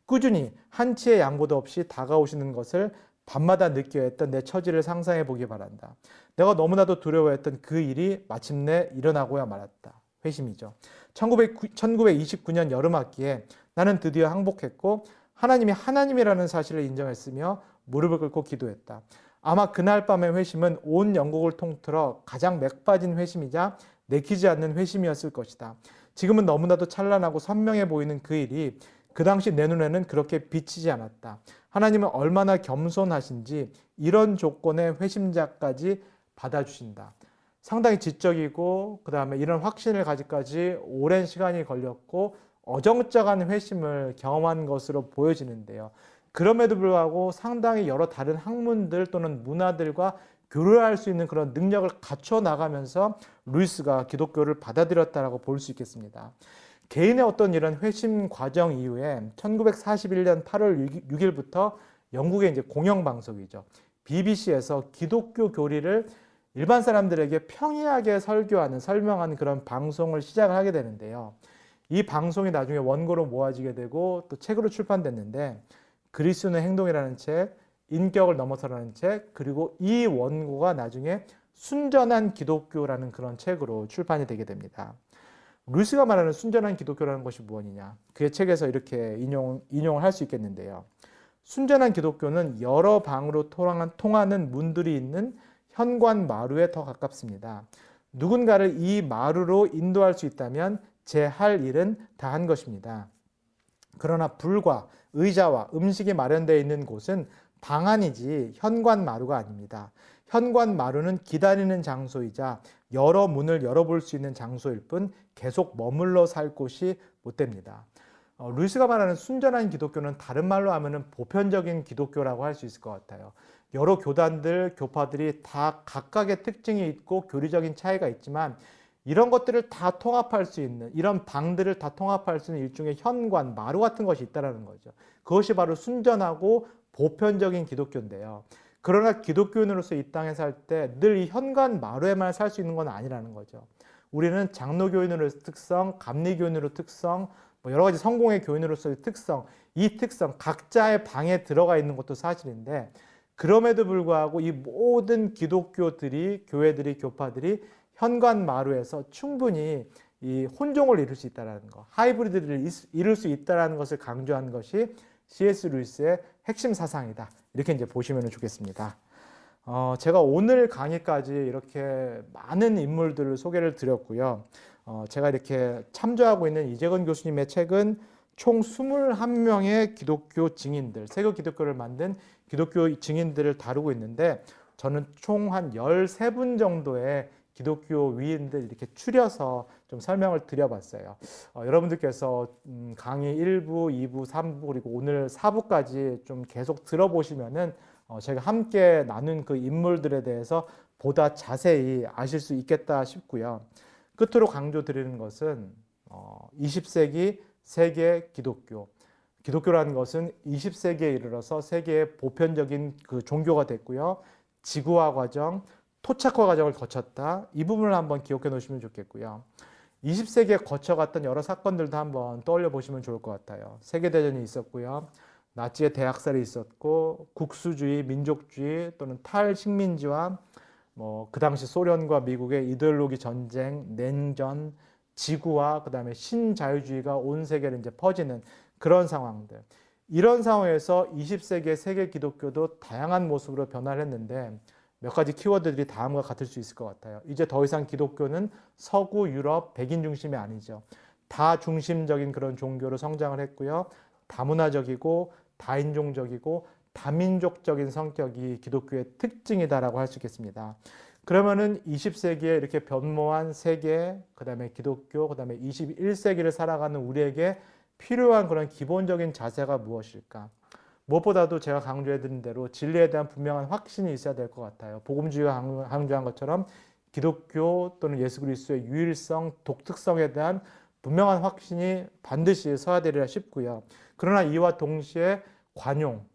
꾸준히 한치의 양보도 없이 다가오시는 것을 밤마다 느껴야 했던 내 처지를 상상해 보기 바란다. 내가 너무나도 두려워했던 그 일이 마침내 일어나고야 말았다. 회심이죠. 1929년 여름학기에 나는 드디어 항복했고 하나님이 하나님이라는 사실을 인정했으며 무릎을 꿇고 기도했다. 아마 그날 밤의 회심은 온 영국을 통틀어 가장 맥빠진 회심이자 내키지 않는 회심이었을 것이다. 지금은 너무나도 찬란하고 선명해 보이는 그 일이 그 당시 내 눈에는 그렇게 비치지 않았다. 하나님은 얼마나 겸손하신지 이런 조건의 회심자까지 받아주신다. 상당히 지적이고 그 다음에 이런 확신을 가지기까지 오랜 시간이 걸렸고 어정쩡한 회심을 경험한 것으로 보여지는데요. 그럼에도 불구하고 상당히 여러 다른 학문들 또는 문화들과 교류할 수 있는 그런 능력을 갖춰 나가면서 루이스가 기독교를 받아들였다라고 볼 수 있겠습니다. 개인의 어떤 이런 회심 과정 이후에 1941년 8월 6일부터 영국의 이제 공영방송이죠. BBC에서 기독교 교리를 일반 사람들에게 평이하게 설명하는 그런 방송을 시작을 하게 되는데요. 이 방송이 나중에 원고로 모아지게 되고 또 책으로 출판됐는데 그리스도의 행동이라는 책, 인격을 넘어서라는 책, 그리고 이 원고가 나중에 순전한 기독교라는 그런 책으로 출판이 되게 됩니다. 루이스가 말하는 순전한 기독교라는 것이 무엇이냐? 그의 책에서 이렇게 인용을 할 수 있겠는데요. 순전한 기독교는 여러 방으로 통하는 문들이 있는 현관 마루에 더 가깝습니다. 누군가를 이 마루로 인도할 수 있다면 제 할 일은 다 한 것입니다. 그러나 불과 의자와 음식이 마련되어 있는 곳은 방안이지 현관 마루가 아닙니다. 현관 마루는 기다리는 장소이자 여러 문을 열어볼 수 있는 장소일 뿐 계속 머물러 살 곳이 못 됩니다. 루이스가 말하는 순전한 기독교는 다른 말로 하면 보편적인 기독교라고 할 수 있을 것 같아요. 여러 교단들, 교파들이 다 각각의 특징이 있고 교리적인 차이가 있지만 이런 것들을 다 통합할 수 있는, 이런 방들을 다 통합할 수 있는 일종의 현관, 마루 같은 것이 있다는 거죠. 그것이 바로 순전하고 보편적인 기독교인데요. 그러나 기독교인으로서 이 땅에 살 때 늘 이 현관 마루에만 살 수 있는 건 아니라는 거죠. 우리는 장로교인으로서 특성, 감리교인으로 특성, 여러 가지 성공의 교인으로서의 특성, 이 특성 각자의 방에 들어가 있는 것도 사실인데 그럼에도 불구하고 이 모든 기독교들이, 교회들이, 교파들이 현관 마루에서 충분히 이 혼종을 이룰 수 있다는 것, 하이브리드를 이룰 수 있다는 것을 강조한 것이 C.S. 루이스의 핵심 사상이다. 이렇게 이제 보시면 좋겠습니다. 제가 오늘 강의까지 이렇게 많은 인물들을 소개를 드렸고요. 제가 이렇게 참조하고 있는 이재건 교수님의 책은 총 21명의 기독교 증인들, 세계 기독교를 만든 기독교 증인들을 다루고 있는데 저는 총 한 13분 정도의 기독교 위인들 이렇게 추려서 좀 설명을 드려봤어요. 여러분들께서 강의 1부, 2부, 3부 그리고 오늘 4부까지 좀 계속 들어보시면은 제가 함께 나눈 그 인물들에 대해서 보다 자세히 아실 수 있겠다 싶고요. 끝으로 강조드리는 것은 20세기 세계 기독교. 기독교라는 것은 20세기에 이르러서 세계의 보편적인 그 종교가 됐고요. 지구화 과정, 토착화 과정을 거쳤다. 이 부분을 한번 기억해 놓으시면 좋겠고요. 20세기에 거쳐갔던 여러 사건들도 한번 떠올려 보시면 좋을 것 같아요. 세계대전이 있었고요. 나치의 대학살이 있었고 국수주의, 민족주의 또는 탈식민지와 그 당시 소련과 미국의 이데올로기 전쟁, 냉전, 지구와 그다음에 신자유주의가 온 세계를 이제 퍼지는 그런 상황들. 이런 상황에서 20세기의 세계 기독교도 다양한 모습으로 변화를 했는데 몇 가지 키워드들이 다음과 같을 수 있을 것 같아요. 이제 더 이상 기독교는 서구 유럽 백인 중심이 아니죠. 다중심적인 그런 종교로 성장을 했고요. 다문화적이고 다인종적이고 다민족적인 성격이 기독교의 특징이다라고 할 수 있겠습니다. 그러면은 20세기에 이렇게 변모한 세계, 그다음에 기독교, 그다음에 21세기를 살아가는 우리에게 필요한 그런 기본적인 자세가 무엇일까? 무엇보다도 제가 강조해드린 대로 진리에 대한 분명한 확신이 있어야 될 것 같아요. 복음주의가 강조한 것처럼 기독교 또는 예수 그리스도의 유일성, 독특성에 대한 분명한 확신이 반드시 서야 되리라 싶고요. 그러나 이와 동시에 관용,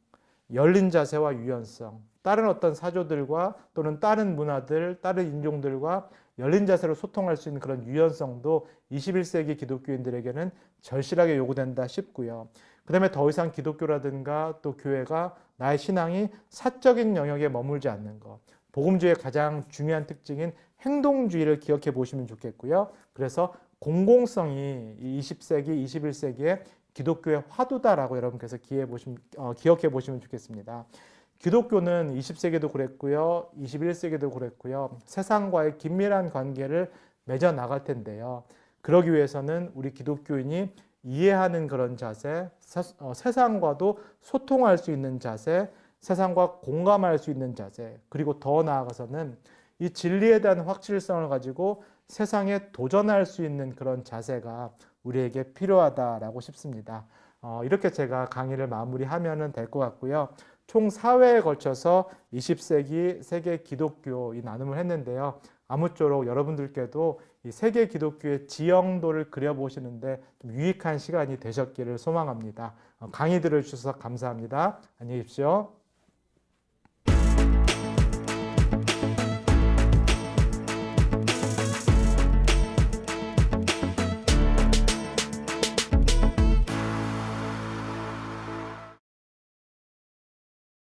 열린 자세와 유연성, 다른 어떤 사조들과 또는 다른 문화들, 다른 인종들과 열린 자세로 소통할 수 있는 그런 유연성도 21세기 기독교인들에게는 절실하게 요구된다 싶고요. 그 다음에 더 이상 기독교라든가 또 교회가 나의 신앙이 사적인 영역에 머물지 않는 것. 복음주의의 가장 중요한 특징인 행동주의를 기억해 보시면 좋겠고요. 그래서 공공성이 20세기, 21세기의 기독교의 화두다라고 여러분께서 기억해 보시면 좋겠습니다. 기독교는 20세기도 그랬고요. 21세기도 그랬고요. 세상과의 긴밀한 관계를 맺어 나갈 텐데요. 그러기 위해서는 우리 기독교인이 이해하는 그런 자세, 세상과도 소통할 수 있는 자세, 세상과 공감할 수 있는 자세, 그리고 더 나아가서는 이 진리에 대한 확실성을 가지고 세상에 도전할 수 있는 그런 자세가 우리에게 필요하다라고 싶습니다. 이렇게 제가 강의를 마무리하면 될 것 같고요. 총 4회에 걸쳐서 20세기 세계 기독교 이 나눔을 했는데요. 아무쪼록 여러분들께도 이 세계 기독교의 지형도를 그려보시는데 좀 유익한 시간이 되셨기를 소망합니다. 강의 들어주셔서 감사합니다. 안녕히 계십시오.